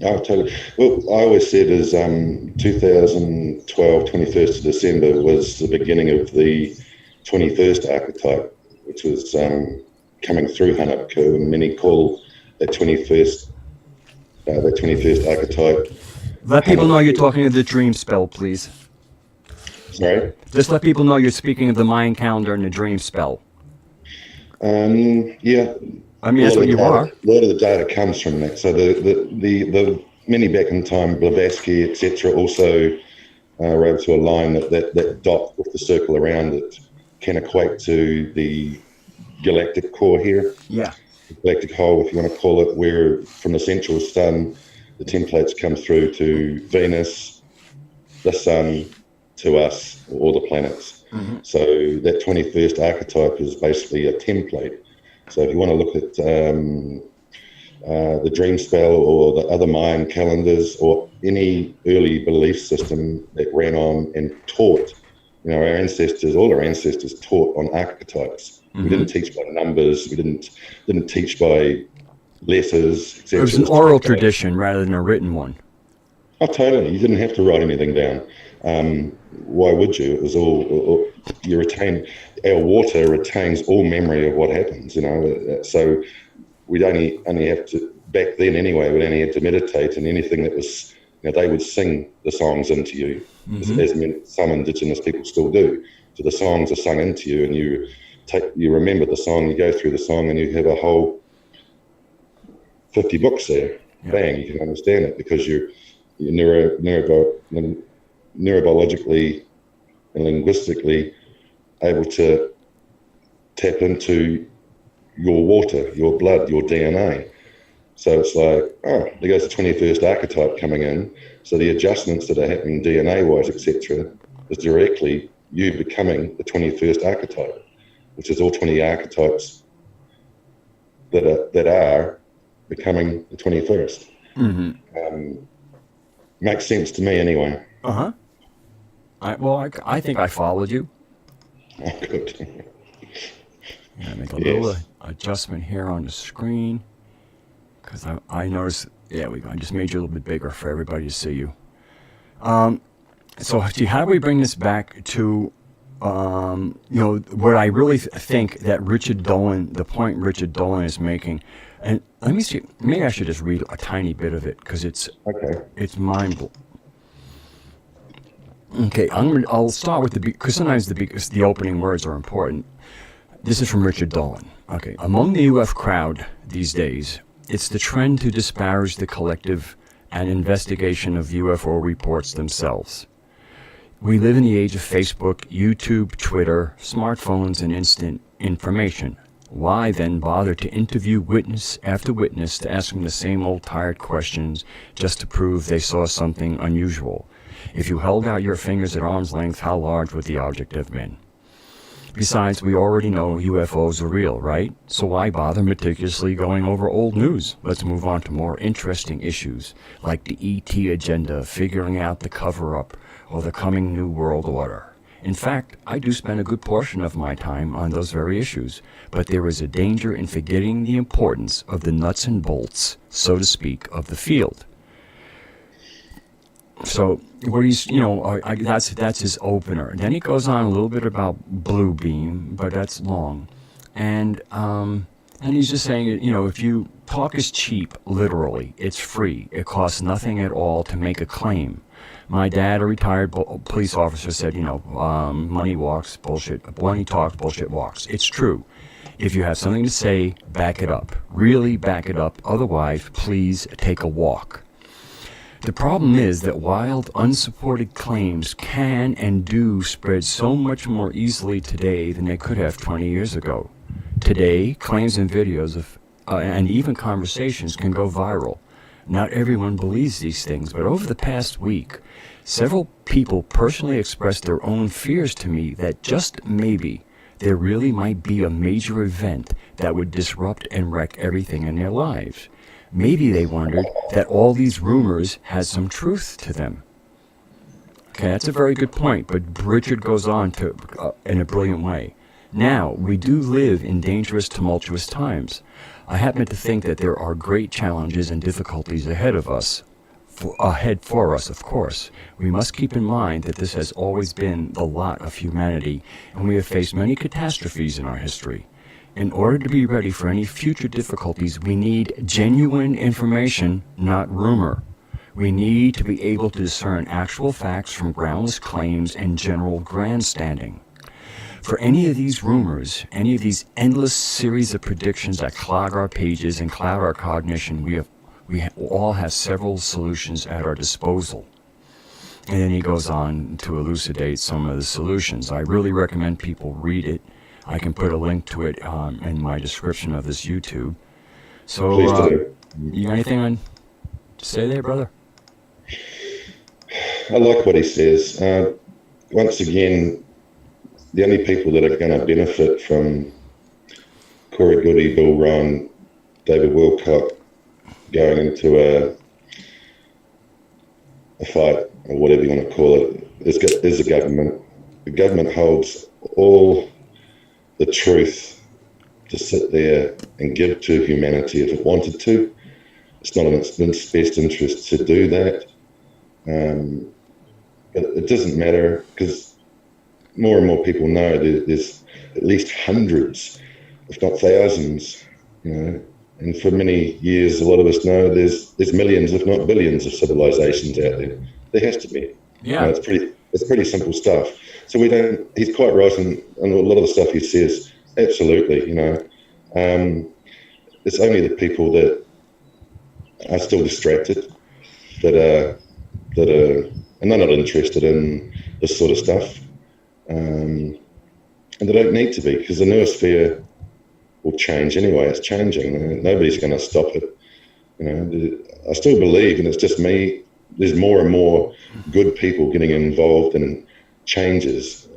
Oh, totally. Well, I always said is 2012, 21st of December was the beginning of the 21st archetype, which was coming through Hanapku, and many call that 21st archetype. Let people know you're talking of the dream spell, please. Sorry? Just let people know you're speaking of the Mayan calendar and the dream spell. Yeah. That's what you are. A lot of the data comes from that. So the many back in time, Blavatsky, etc., also were able to align that dot with the circle around it can equate to the galactic core here. Yeah. The galactic whole, if you want to call it, where from the central sun, the templates come through to Venus, the sun, to us, all the planets. Mm-hmm. So that 21st archetype is basically a template. So if you want to look at the dream spell or the other Mayan calendars or any early belief system that ran on and taught, our ancestors, all our ancestors taught on archetypes. Mm-hmm. We didn't teach by numbers. We didn't teach by letters, etc. It was an oral tradition rather than a written one. Oh, totally. You didn't have to write anything down. Why would you? It was all you retain. Our water retains all memory of what happens. So we'd only have to, back then anyway, we'd only have to meditate, and anything that was, they would sing the songs into you, as some Indigenous people still do. So the songs are sung into you, and you remember the song, you go through the song, and you have a whole 50 books there. Yeah. Bang, you can understand it because you're neurobiologically and linguistically able to tap into your water, your blood, your DNA. So it's like, oh, there goes the 21st archetype coming in. So the adjustments that are happening DNA-wise, etc., is directly you becoming the 21st archetype, which is all 20 archetypes that are becoming the 21st. Makes sense to me anyway. I think I followed you. Oh, good. Make a little adjustment here on the screen because I noticed. There we go. I just made you a little bit bigger for everybody to see you. So how do we bring this back to what I really think that the point Richard Dolan is making? And let me see. Maybe I should just read a tiny bit of it because it's mind-blowing. Okay, I'll start with because sometimes the opening words are important. This is from Richard Dolan. Okay, among the UF crowd these days, it's the trend to disparage the collective and investigation of UFO reports themselves. We live in the age of Facebook, YouTube, Twitter, smartphones, and instant information. Why then bother to interview witness after witness to ask them the same old tired questions just to prove they saw something unusual? If you held out your fingers at arm's length, how large would the object have been? Besides, we already know UFOs are real, right? So why bother meticulously going over old news? Let's move on to more interesting issues, like the ET agenda, figuring out the cover-up, or the coming New World Order. In fact, I do spend a good portion of my time on those very issues, but there is a danger in forgetting the importance of the nuts and bolts, so to speak, of the field. So where he's, that's his opener. Then he goes on a little bit about Blue Beam, but that's long, and he's just saying, if you talk is cheap, literally, it's free. It costs nothing at all to make a claim. My dad, a retired police officer, said, money walks, bullshit. Money talks, bullshit walks. It's true. If you have something to say, back it up. Really back it up. Otherwise, please take a walk. The problem is that wild, unsupported claims can and do spread so much more easily today than they could have 20 years ago. Today, claims and videos and even conversations can go viral. Not everyone believes these things, but over the past week, several people personally expressed their own fears to me that just maybe there really might be a major event that would disrupt and wreck everything in their lives. Maybe they wondered that all these rumors had some truth to them. Okay, that's a very good point, but Richard goes on to in a brilliant way. Now, we do live in dangerous, tumultuous times. I happen to think that there are great challenges and difficulties ahead for us, of course. We must keep in mind that this has always been the lot of humanity, and we have faced many catastrophes in our history. In order to be ready for any future difficulties, we need genuine information, not rumor. We need to be able to discern actual facts from groundless claims and general grandstanding. For any of these rumors, any of these endless series of predictions that clog our pages and cloud our cognition, we all have several solutions at our disposal. And then he goes on to elucidate some of the solutions. I really recommend people read it. I can put a link to it in my description of this YouTube. So, please do. You got anything to say there, brother? I like what he says. Once again, the only people that are going to benefit from Corey Goode, Bill Rowan, David Wilcock going into a fight, or whatever you want to call it, is the government. The government holds all the truth to sit there and give to humanity if it wanted to. It's not in its best interest to do that. But it doesn't matter, because more and more people know there's at least hundreds, if not thousands, And for many years, a lot of us know there's millions, if not billions, of civilizations out there. There has to be. Yeah. It's pretty simple stuff. So we don't. He's quite right in a lot of the stuff he says. Absolutely, it's only the people that are still distracted that are and they're not interested in this sort of stuff, and they don't need to be, because the noosphere will change anyway. It's changing. Nobody's going to stop it. I still believe, and it's just me, there's more and more good people getting involved in changes,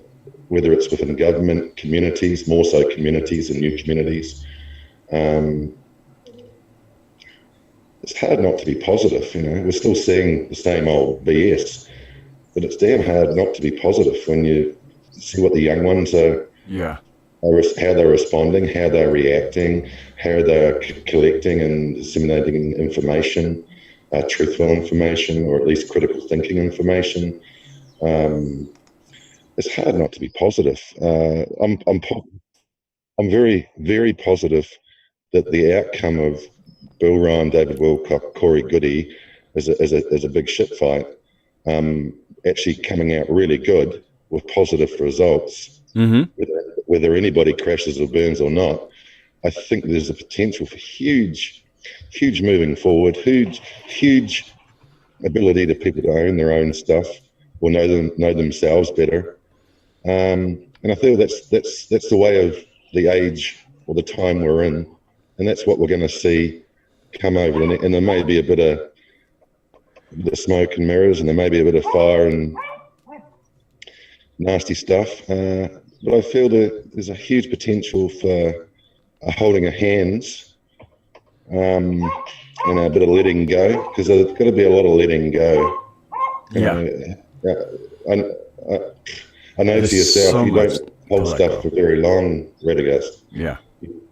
whether it's within government, communities, more so communities and new communities. It's hard not to be positive. We're still seeing the same old BS, but it's damn hard not to be positive when you see what the young ones are. Yeah. How they're responding, how they're reacting, how they're collecting and disseminating information, truthful information, or at least critical thinking information. It's hard not to be positive. I'm very, very positive that the outcome of Bill Ryan, David Wilcock, Corey Goode is a big shit fight, actually coming out really good with positive results. Mm-hmm. Whether anybody crashes or burns or not, I think there's a potential for huge moving forward, huge ability to people to own their own stuff or know themselves better. And I feel that's the way of the age or the time we're in, and that's what we're going to see come over. And there may be a bit of smoke and mirrors, and there may be a bit of fire and nasty stuff. But I feel that there's a huge potential for a holding of hands and a bit of letting go, because there's got to be a lot of letting go. Yeah. I know There's for yourself, so you much don't hold stuff for very long, Radagast. Yeah.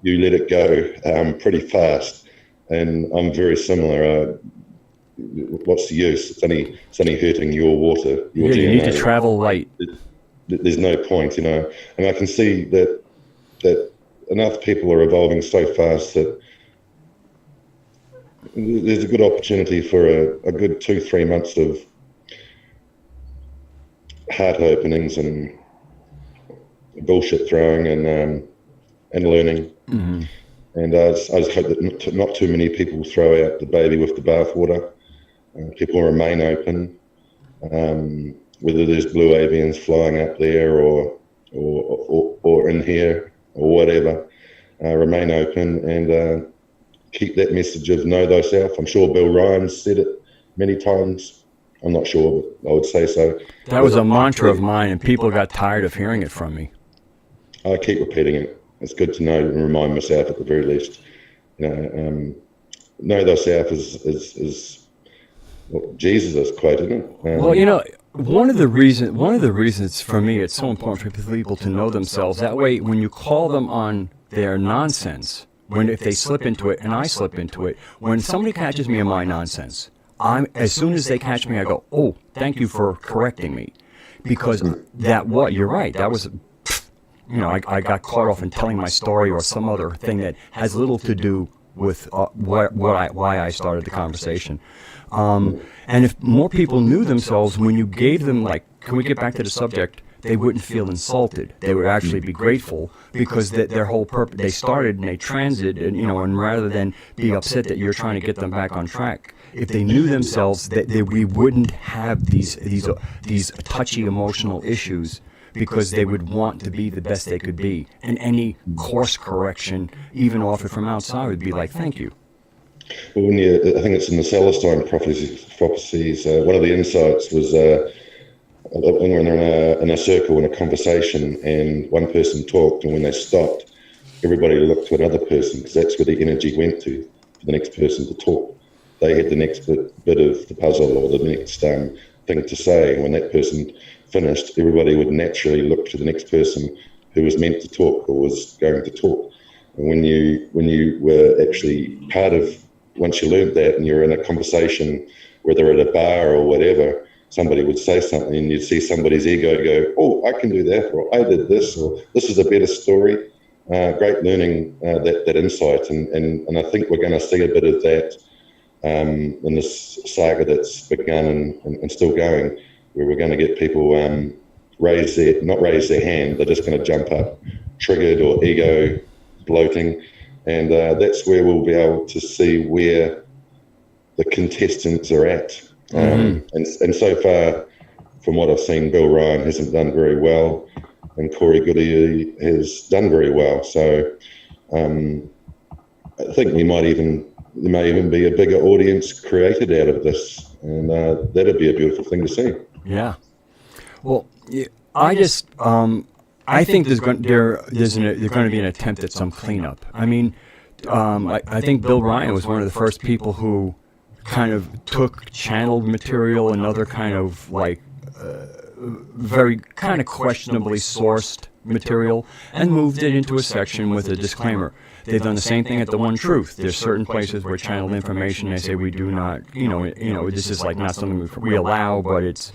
You let it go pretty fast, and I'm very similar. What's the use? It's only hurting your water. Your You need to travel light. There's no point, and I can see that enough people are evolving so fast that there's a good opportunity for a good 2-3 months of heart openings and bullshit throwing and learning. Mm-hmm. And I just hope that not too many people throw out the baby with the bathwater. People remain open. Whether there's blue avians flying up there or in here or whatever, remain open and keep that message of know thyself. I'm sure Bill Ryan said it many times. I'm not sure, but I would say so. That was a mantra of mine, and people got tired of hearing it from me. I keep repeating it. It's good to know and remind myself at the very least. Know thyself is what Jesus quote, isn't it? Well, one of the reasons for me it's so important for people to know themselves. That way, when you call them on their nonsense, if they slip into it and I slip into it, when somebody catches me in my nonsense, as soon as they catch me, I go, "Oh, thank you for correcting me," because you're right. That was, I got caught off in telling my story or some other thing that has little to do with why I started the conversation. And if more people knew themselves, when you gave them, can we get back to the subject, they wouldn't feel insulted. They would actually be grateful, because their whole purpose, they started and they transited, and rather than be upset that you're trying to get them back on track, if they knew themselves, that we wouldn't have these touchy emotional issues, because they would want to be the best they could be. And any course correction, even offered from outside, would be like, thank you. Well, I think it's in the Celestine prophecies, one of the insights was when we're in a circle in a conversation and one person talked, and when they stopped, everybody looked to another person, because that's where the energy went to, for the next person to talk. They had the next bit of the puzzle or the next thing to say. And when that person finished, everybody would naturally look to the next person who was meant to talk or was going to talk. And when you were actually part of, once you learned that and you're in a conversation, whether at a bar or whatever, somebody would say something and you'd see somebody's ego go, "Oh, I can do that," or "I did this," or "This is a better story." great learning that insight, and I think we're going to see a bit of that in this saga that's begun and still going, where we're going to get people not raise their hand, they're just going to jump up, triggered or ego bloating, and that's where we'll be able to see where the contestants are at. And so far, from what I've seen, Bill Ryan hasn't done very well, and Corey Goode has done very well. So I think there may even be a bigger audience created out of this, and that'd be a beautiful thing to see. Yeah. Well, I think there's going to be an attempt at some cleanup. I mean, I think Bill Ryan was one of the first people who kind of took channeled material and other kind of like very kind of questionably sourced material and moved it into a section with a disclaimer. They've done the same thing at the One Truth. There's certain places where channeled information, they say we do not, this is like not something we allow, but it's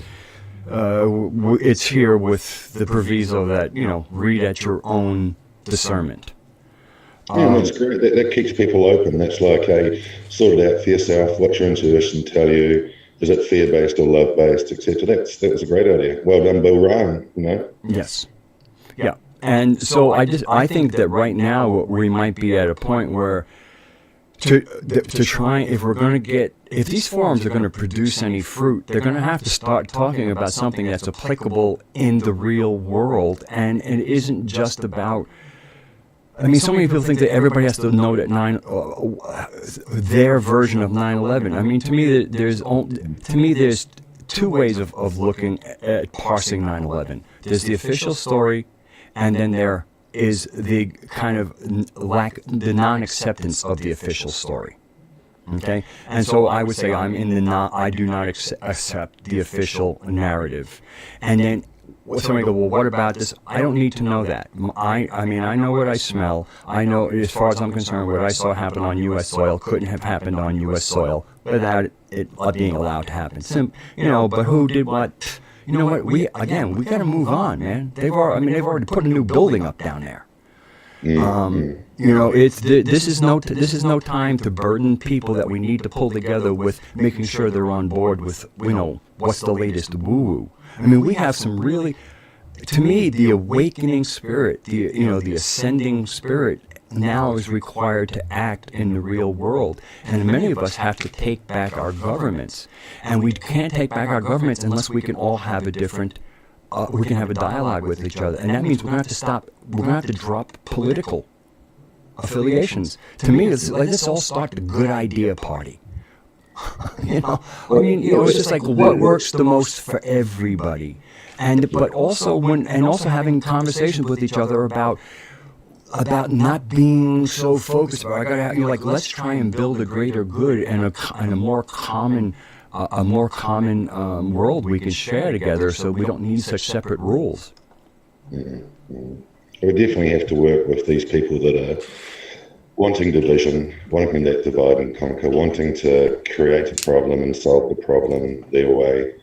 here with the proviso that, read at your own discernment. Yeah, that's great. That keeps people open. That's like, hey, sort it out for yourself. What's your intuition tell you? Is it fear-based or love-based, etc.? That was a great idea. Well done, Bill Ryan. Yes. Yeah. And so I think that right now we might be at a point where to try, if these forums are going to produce any fruit, they're going to have to start talking about something that's applicable in the real world, and it isn't just about. I mean, so many people think that everybody has to know that their version of 9/11. I mean, to me, there's two ways of looking at parsing 9/11. There's the official story, and then there is the kind of the non-acceptance of the official story. Okay, and so I would say I do not accept the official narrative, and then. Somebody go, well, what about this? I don't need to know that. I mean, I know what I smell. I know, as far as I'm concerned, what I saw happen on U.S. soil couldn't have happened on U.S. soil without it being allowed to happen. But who did what? You know what? We got to move on, man. They've already put a new building up down there. This is no time to burden people that we need to pull together with making sure they're on board with what's the latest woo-woo. I mean, we have some really, to me, the awakening spirit, the ascending spirit now is required to act in the real world. And many of us have to take back our governments. And we can't take back our governments unless we can all have we can have a dialogue with each other. And that means we're going to have to drop political affiliations. To me, let's all start the Good Idea Party. It's just like what works the most for everybody, but also having conversations with each other about not being so focused. Let's try and build a greater good and a more common world we can share together, so we don't need such separate rules. Mm-hmm. We definitely have to work with these people that are wanting division, wanting that divide and conquer, wanting to create a problem and solve the problem their way.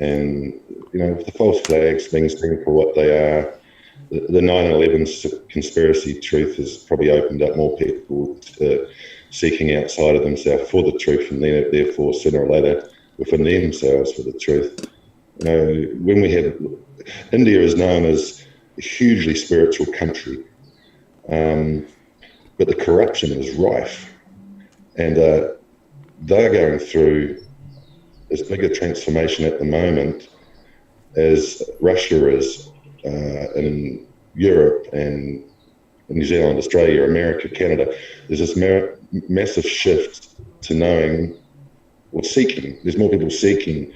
And, the false flags being seen for what they are, the 9/11 conspiracy truth has probably opened up more people to seeking outside of themselves for the truth, and therefore, sooner or later, within themselves for the truth. When we have, India is known as a hugely spiritual country. But the corruption is rife, and they're going through as big a transformation at the moment as Russia is in Europe and New Zealand, Australia, America, Canada. There's this massive shift to knowing or seeking. There's more people seeking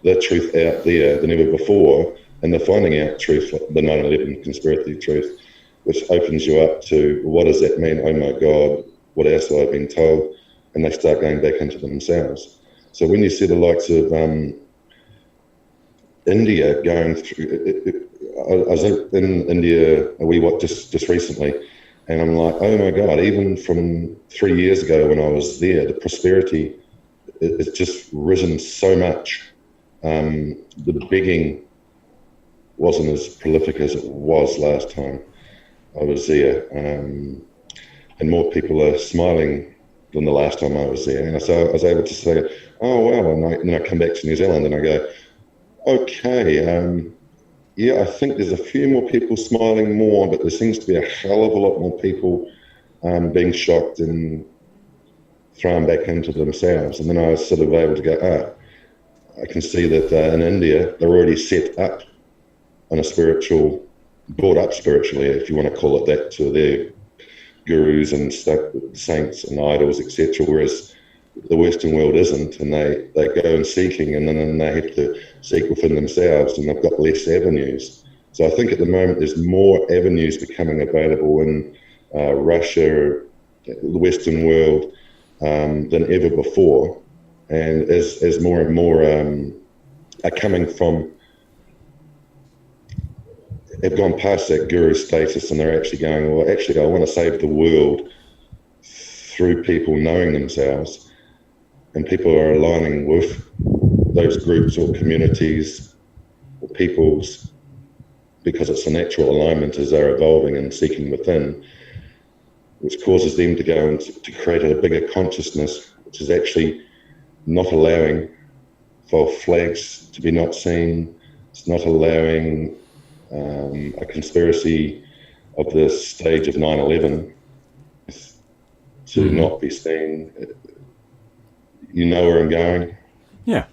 the truth out there than ever before, and they're finding out truth, the 9/11 conspiracy truth, which opens you up to, what does that mean? Oh my God, what else have I been told? And they start going back into themselves. So when you see the likes of India going through, I was in India just recently, and I'm like, oh my God, even from 3 years ago when I was there, the prosperity, it's just risen so much. The begging wasn't as prolific as it was last time. I was there, and more people are smiling than the last time I was there. And so I was able to say, oh, wow. And then I come back to New Zealand and I go, okay, yeah, I think there's a few more people smiling more, but there seems to be a hell of a lot more people being shocked and thrown back into themselves. And then I was sort of able to go, I can see that in India, they're already set up on a spiritual, brought up spiritually, if you want to call it that, to their gurus and stuff, saints and idols, etc. Whereas the Western world isn't, and they go and seeking, and then they have to seek within themselves, and they've got less avenues. So I think at the moment there's more avenues becoming available in Russia, the Western world, than ever before. And as more and more are coming from, have gone past that guru status, and they're actually going, well, actually, I want to save the world through people knowing themselves, and people are aligning with those groups or communities or peoples because it's a natural alignment as they're evolving and seeking within, which causes them to go and to create a bigger consciousness, which is actually not allowing for flags to be not seen. It's not allowing a conspiracy of the stage of 9/11 to not be seen. You know where I'm going? Yeah,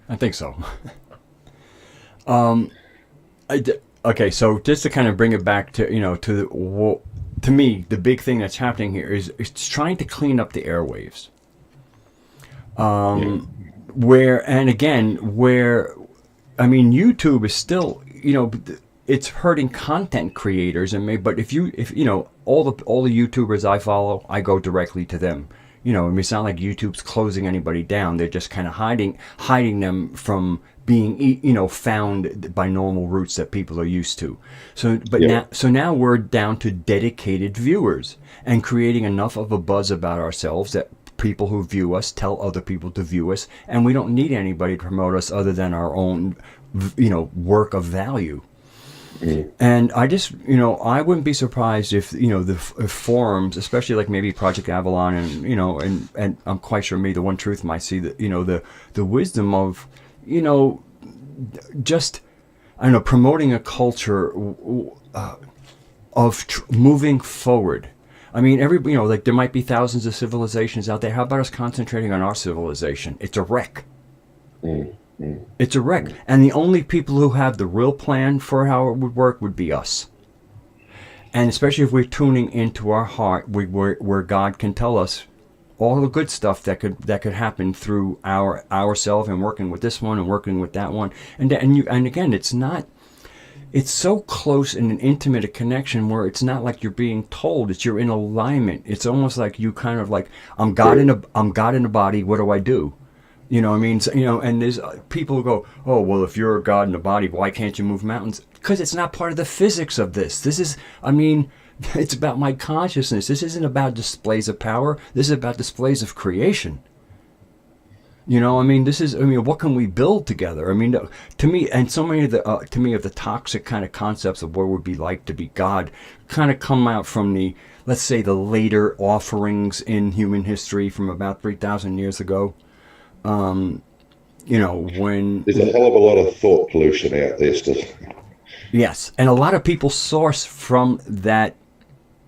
I think so. Okay, so just to kind of bring it back to, to me, the big thing that's happening here is it's trying to clean up the airwaves. YouTube is still, it's hurting content creators, but if all the YouTubers I follow, I go directly to them. It's not like YouTube's closing anybody down. They're just kind of hiding them from being, found by normal routes that people are used to. Now we're down to dedicated viewers and creating enough of a buzz about ourselves that people who view us tell other people to view us, and we don't need anybody to promote us other than our own, work of value. And I just, I wouldn't be surprised if, if forums, especially like maybe Project Avalon and I'm quite sure maybe the One Truth might see that, the wisdom of, just, promoting a culture of moving forward. I mean, there might be thousands of civilizations out there. How about us concentrating on our civilization? It's a wreck. It's a wreck. And the only people who have the real plan for how it would work would be us. And especially if we're tuning into our heart, where God can tell us all the good stuff that could happen through ourselves, and working with this one and working with that one. And again, it's so close and an intimate a connection where it's not like you're being told, it's you're in alignment. It's almost like you kind of like, I'm God in a body, what do I do? You know what I mean? So, and there's people who go, oh, well, if you're a God in a body, why can't you move mountains? Because it's not part of the physics of this. It's about my consciousness. This isn't about displays of power. This is about displays of creation. What can we build together? To me, and so many of the toxic kind of concepts of what it would be like to be God kind of come out from the, let's say, the later offerings in human history from about 3,000 years ago. When there's a hell of a lot of thought pollution out there still. Yes, and a lot of people source from that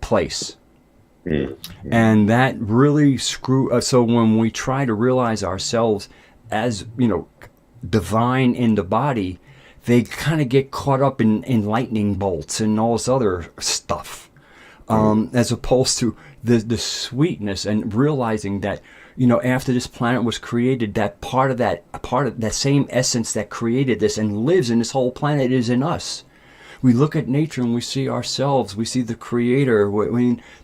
place. And that really so when we try to realize ourselves as, divine in the body, they kind of get caught up in lightning bolts and all this other stuff, as opposed to the sweetness and realizing that, after this planet was created, that part of that same essence that created this and lives in this whole planet is in us. We look at nature and we see ourselves, we see the creator.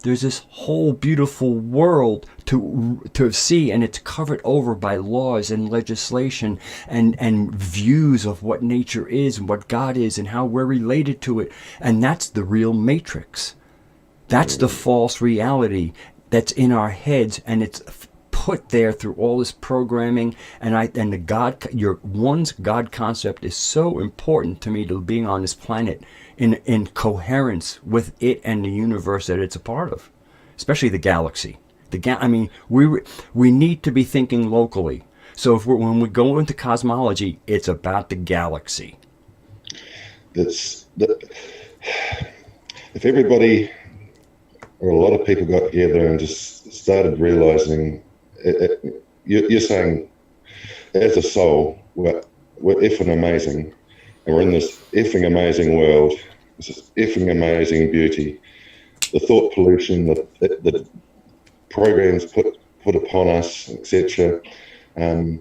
There's this whole beautiful world to see, and it's covered over by laws and legislation and views of what nature is and what God is and how we're related to it. And that's the real matrix. That's the false reality that's in our heads, and it's put there through all this programming, your one's God concept is so important to me to being on this planet in coherence with it and the universe that it's a part of, especially the galaxy. I mean, we need to be thinking locally. So when we go into cosmology, it's about the galaxy. If everybody or a lot of people got together and just started realizing, you're saying, as a soul, we're effing amazing, and we're in this effing amazing world, this effing amazing beauty. The thought pollution that programs put upon us, etc. That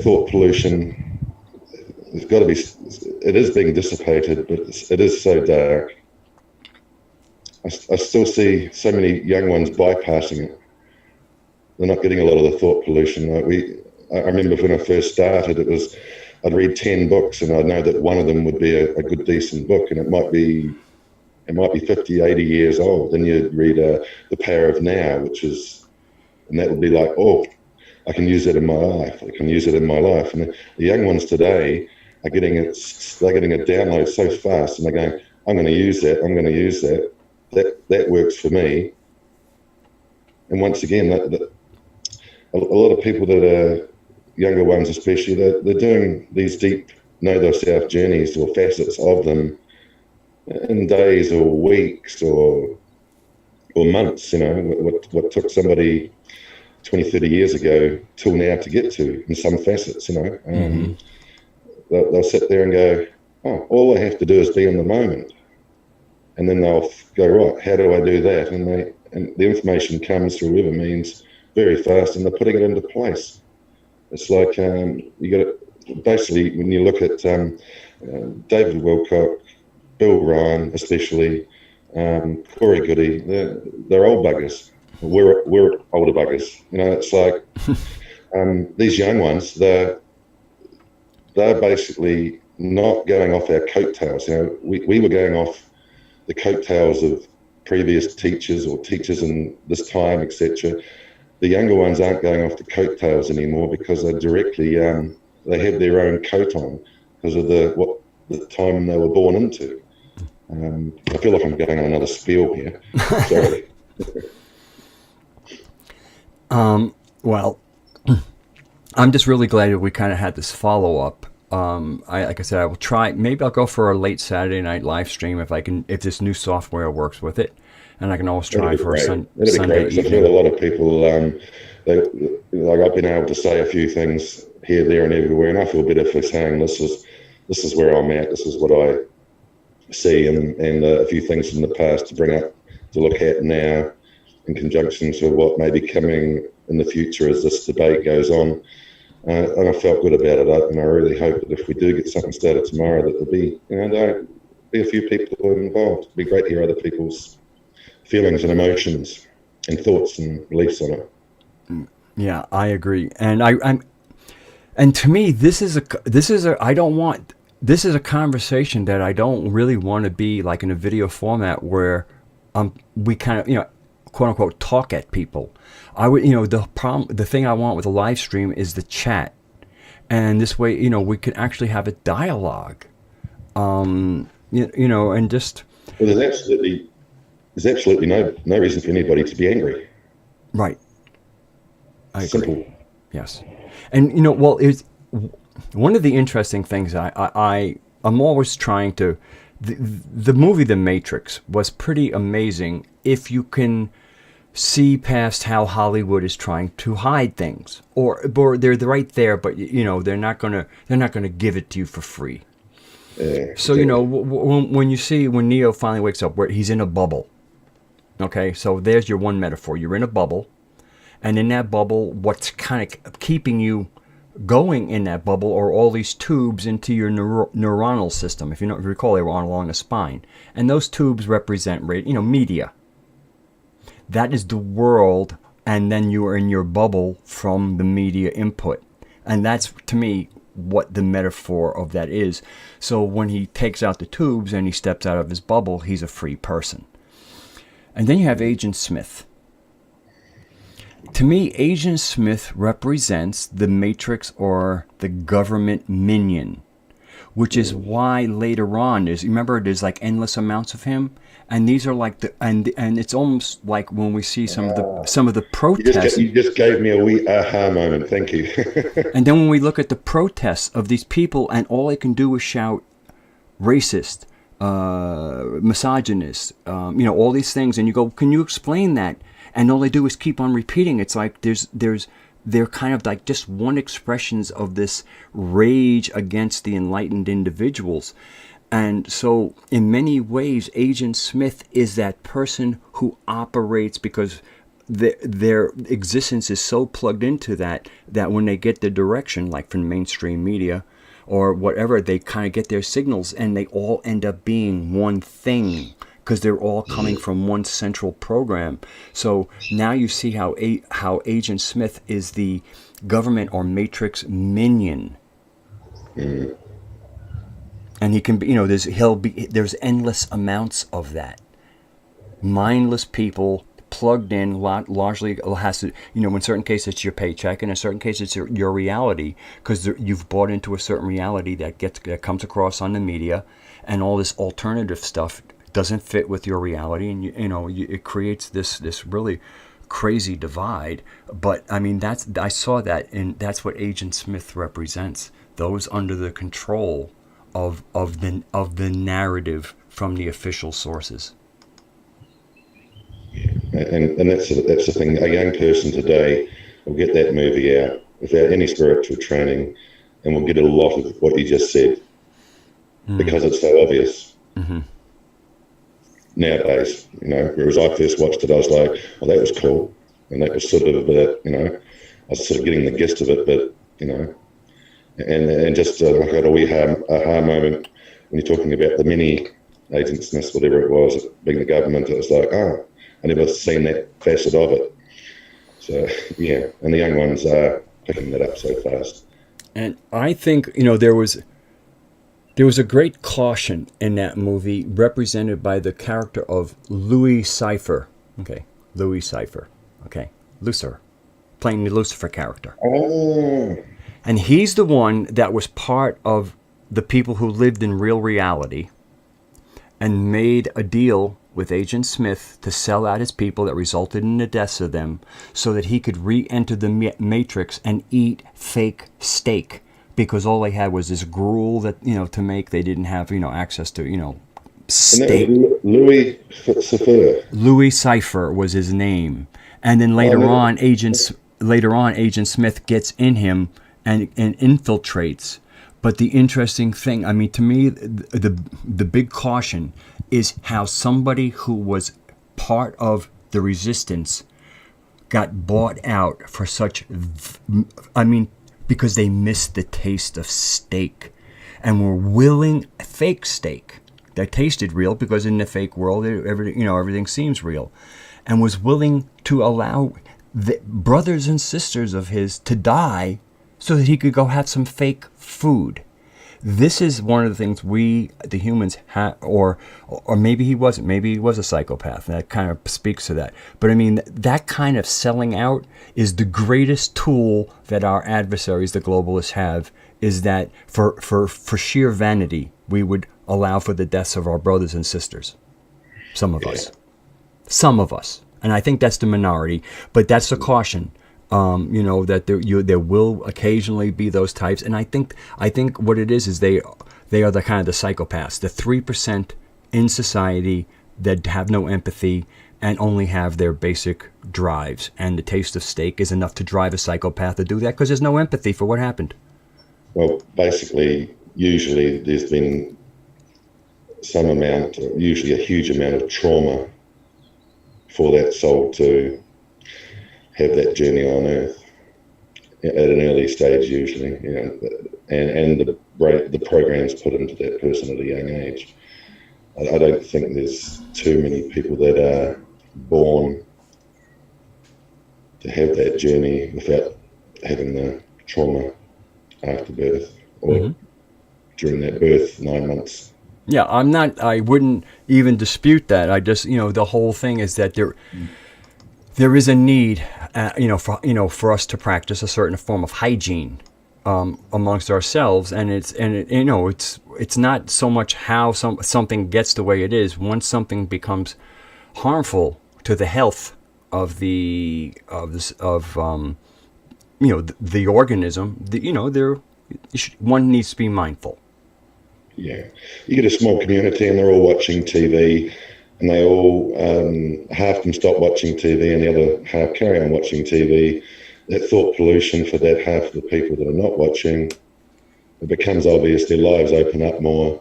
thought pollution, there's got to be. It is being dissipated, but it is so dark. I still see so many young ones bypassing it. They're not getting a lot of the thought pollution. I remember when I first started, I'd read 10 books, and I'd know that one of them would be a good, decent book, and it might be 50, 80 years old. Then you'd read The Power of Now, and that would be like, oh, I can use that in my life. I can use it in my life. And the young ones today are getting it. They're getting a download so fast, and they're going, I'm going to use that. I'm going to use that. That works for me. And once again, a lot of people that are younger ones, especially, they're doing these deep know thyself journeys or facets of them in days or weeks or months. You know, what took somebody 20, 30 years ago till now to get to in some facets, you know. They'll sit there and go, oh, all I have to do is be in the moment. And then they'll go, right, how do I do that? And the information comes through whatever means very fast, and they're putting it into place. It's like you got to, basically, when you look at David Wilcock, Bill Ryan especially, Corey Goode, they're old buggers. We're older buggers. You know, it's like these young ones, they're basically not going off our coattails. You know, we were going off the coattails of previous teachers or teachers in this time, etc. The younger ones aren't going off the coattails anymore because they're directly they have their own coat on because of the time they were born into. I feel like I'm going on another spiel here. Sorry. Well, I'm just really glad that we kind of had this follow-up. Like I said, I will try. Maybe I'll go for a late Saturday night live stream if this new software works with it, and I can always try for a Sunday evening. I feel a lot of people, I've been able to say a few things here, there, and everywhere, and I feel better for saying this is where I'm at. This is what I see, and a few things from the past to bring up to look at now, in conjunction to what may be coming in the future as this debate goes on. And I felt good about it, and I really hope that if we do get something started tomorrow, that there'll be a few people involved. It'd be great to hear other people's feelings and emotions and thoughts and beliefs on it. Yeah, I agree, and to me, this is a conversation that I don't really want to be like in a video format where we kind of, quote unquote, talk at people. The thing I want with a live stream is the chat, and this way, we can actually have a dialogue. And just. Well, there's absolutely no reason for anybody to be angry. Right. I agree. Simple. Yes, and it's one of the interesting things I'm always trying to. The movie The Matrix was pretty amazing if you can see past how Hollywood is trying to hide things, or they're right there, but they're not gonna give it to you for free. So when Neo finally wakes up, where he's in a bubble. Okay, so there's your one metaphor. You're in a bubble, and in that bubble, what's kind of keeping you going in that bubble are all these tubes into your neuronal system. If you recall, they were along the spine, and those tubes represent media. That is the world, and then you are in your bubble from the media input. And that's, to me, what the metaphor of that is. So when he takes out the tubes and he steps out of his bubble, he's a free person. And then you have Agent Smith. To me, Agent Smith represents the Matrix or the government minion, which is why later on there's like endless amounts of him, and these are like and it's almost like when we see some of the protests. You just gave me a wee aha moment. Thank you. And then when we look at the protests of these people, and all they can do is shout racist, misogynist, all these things, and you go, can you explain that? And all they do is keep on repeating. It's like they're kind of like just one expressions of this rage against the enlightened individuals. And so in many ways, Agent Smith is that person who operates, because their existence is so plugged into that when they get the direction, like from mainstream media or whatever, they kind of get their signals and they all end up being one thing, because they're all coming from one central program. So now you see how Agent Smith is the government or matrix minion. Mm. And he can be, there's endless amounts of that. Mindless people plugged in, largely has to, in certain cases it's your paycheck, and in certain cases it's your reality, because you've bought into a certain reality that comes across on the media, and all this alternative stuff doesn't fit with your reality, and it creates this really crazy divide. But I mean, I saw that, and that's what Agent Smith represents. Those under the control of the narrative from the official sources. Yeah. And that's the thing. A young person today will get that movie out without any spiritual training, and will get a lot of what you just said, because it's so obvious. Mm-hmm. Nowadays, whereas I first watched it, I was like, "Oh, that was cool," and that was sort of, I was sort of getting the gist of it, but and just I got a wee aha moment when you're talking about the mini Agent Smith, whatever it was, being the government. It was like, oh, I never seen that facet of it. So yeah, and the young ones are picking that up so fast. And I think there was a great caution in that movie, represented by the character of Louis Cypher. Okay, Louis Cypher. Okay, Lucifer, playing the Lucifer character. Oh. And he's the one that was part of the people who lived in real reality and made a deal with Agent Smith to sell out his people that resulted in the deaths of them, so that he could re-enter the Matrix and eat fake steak, because all they had was this gruel that, to make. They didn't have, access to, steak. Louis Cypher. Louis Cypher was his name. And then later on, Agent Smith gets in him and infiltrates. But the interesting thing, I mean, to me, the big caution is how somebody who was part of the resistance got bought out for such, because they missed the taste of steak and were willing, fake steak that tasted real, because in the fake world, everything seems real, and was willing to allow the brothers and sisters of his to die so that he could go have some fake food. This is one of the things we, the humans, or maybe he wasn't. Maybe he was a psychopath, and that kind of speaks to that. But I mean, that kind of selling out is the greatest tool that our adversaries, the globalists, have. Is that for sheer vanity, we would allow for the deaths of our brothers and sisters. Some of us, and I think that's the minority. But that's the caution. That there will occasionally be those types, and I think what it is they are the kind of the psychopaths, the 3% in society that have no empathy and only have their basic drives, and the taste of steak is enough to drive a psychopath to do that, because there's no empathy for what happened. Well, basically, usually there's been some amount, usually a huge amount of trauma for that soul to have that journey on Earth at an early stage, usually, and the programs put into that person at a young age. I don't think there's too many people that are born to have that journey without having the trauma after birth or during that birth 9 months. Yeah, I wouldn't even dispute that. I just, the whole thing is that there is a need, for us to practice a certain form of hygiene, amongst ourselves, and it's not so much how something gets the way it is. Once something becomes harmful to the health of the organism, one needs to be mindful. Yeah, you get a small community and they're all watching TV, and they all half them stop watching TV and the other half carry on watching TV. That thought pollution for that half of the people that are not watching, it becomes obvious their lives open up more.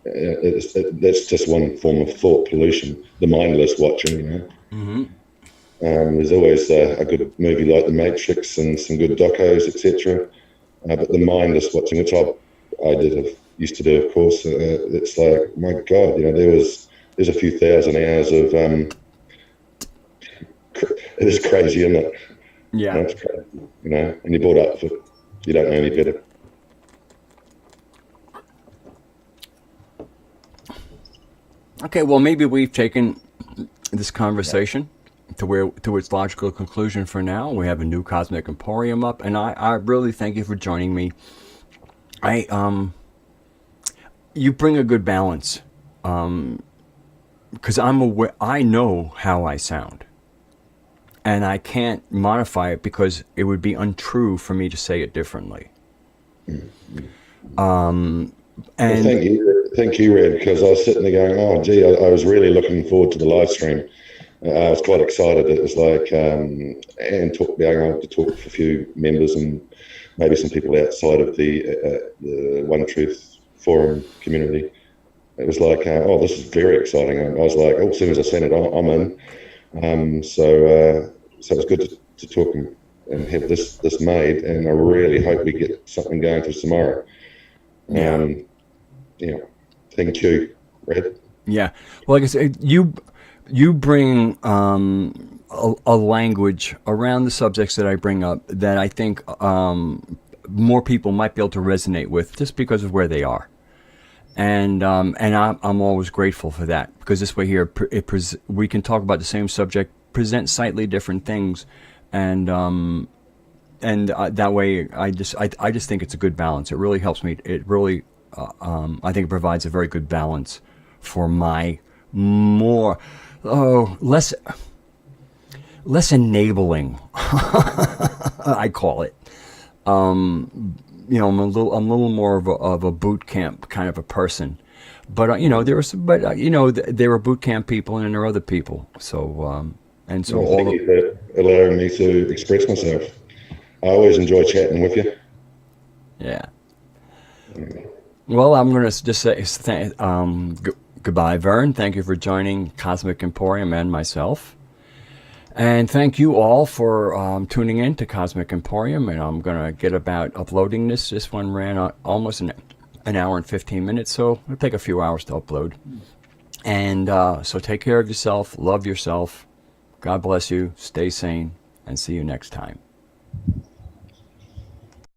That's just one form of thought pollution, the mindless watching. Mm-hmm. There's always a good movie like The Matrix and some good docos, etc. But the mindless watching, which I used to do, of course, it's like, my God, there's a few thousand hours of it is crazy, isn't it? Yeah. It's crazy, and you're brought up for, you don't know any better. Okay, well, maybe we've taken this conversation to its logical conclusion for now. We have a new Cosmic Emporium up, and I really thank you for joining me. You bring a good balance, because I'm aware, I know how I sound, and I can't modify it because it would be untrue for me to say it differently. And thank you, Red, because I was sitting there going, oh, gee, I was really looking forward to the live stream. I was quite excited. It was like, and being able to talk to a few members and maybe some people outside of the One Truth forum community. It was like, oh, this is very exciting. I was like, oh, as soon as I sent it, I'm in. So it was good to talk and have this made, and I really hope we get something going for tomorrow. Thank you, Red. Yeah, well, like I said, you bring a language around the subjects that I bring up that I think more people might be able to resonate with just because of where they are, and I'm always grateful for that, because this way here we can talk about the same subject, present slightly different things, and that way I just think it's a good balance. It really helps me. It really I think it provides a very good balance for my less enabling, I call it. I'm a little more of a boot camp kind of a person, but there are boot camp people and there are other people. So thank you for allowing me to express myself. I always enjoy chatting with you. Yeah. Well, I'm going to just say goodbye, Vern. Thank you for joining Cosmic Emporium and myself. And thank you all for tuning in to Cosmic Emporium. And I'm going to get about uploading this. This one ran almost an hour and 15 minutes, so it'll take a few hours to upload. And so take care of yourself, love yourself. God bless you, stay sane, and see you next time.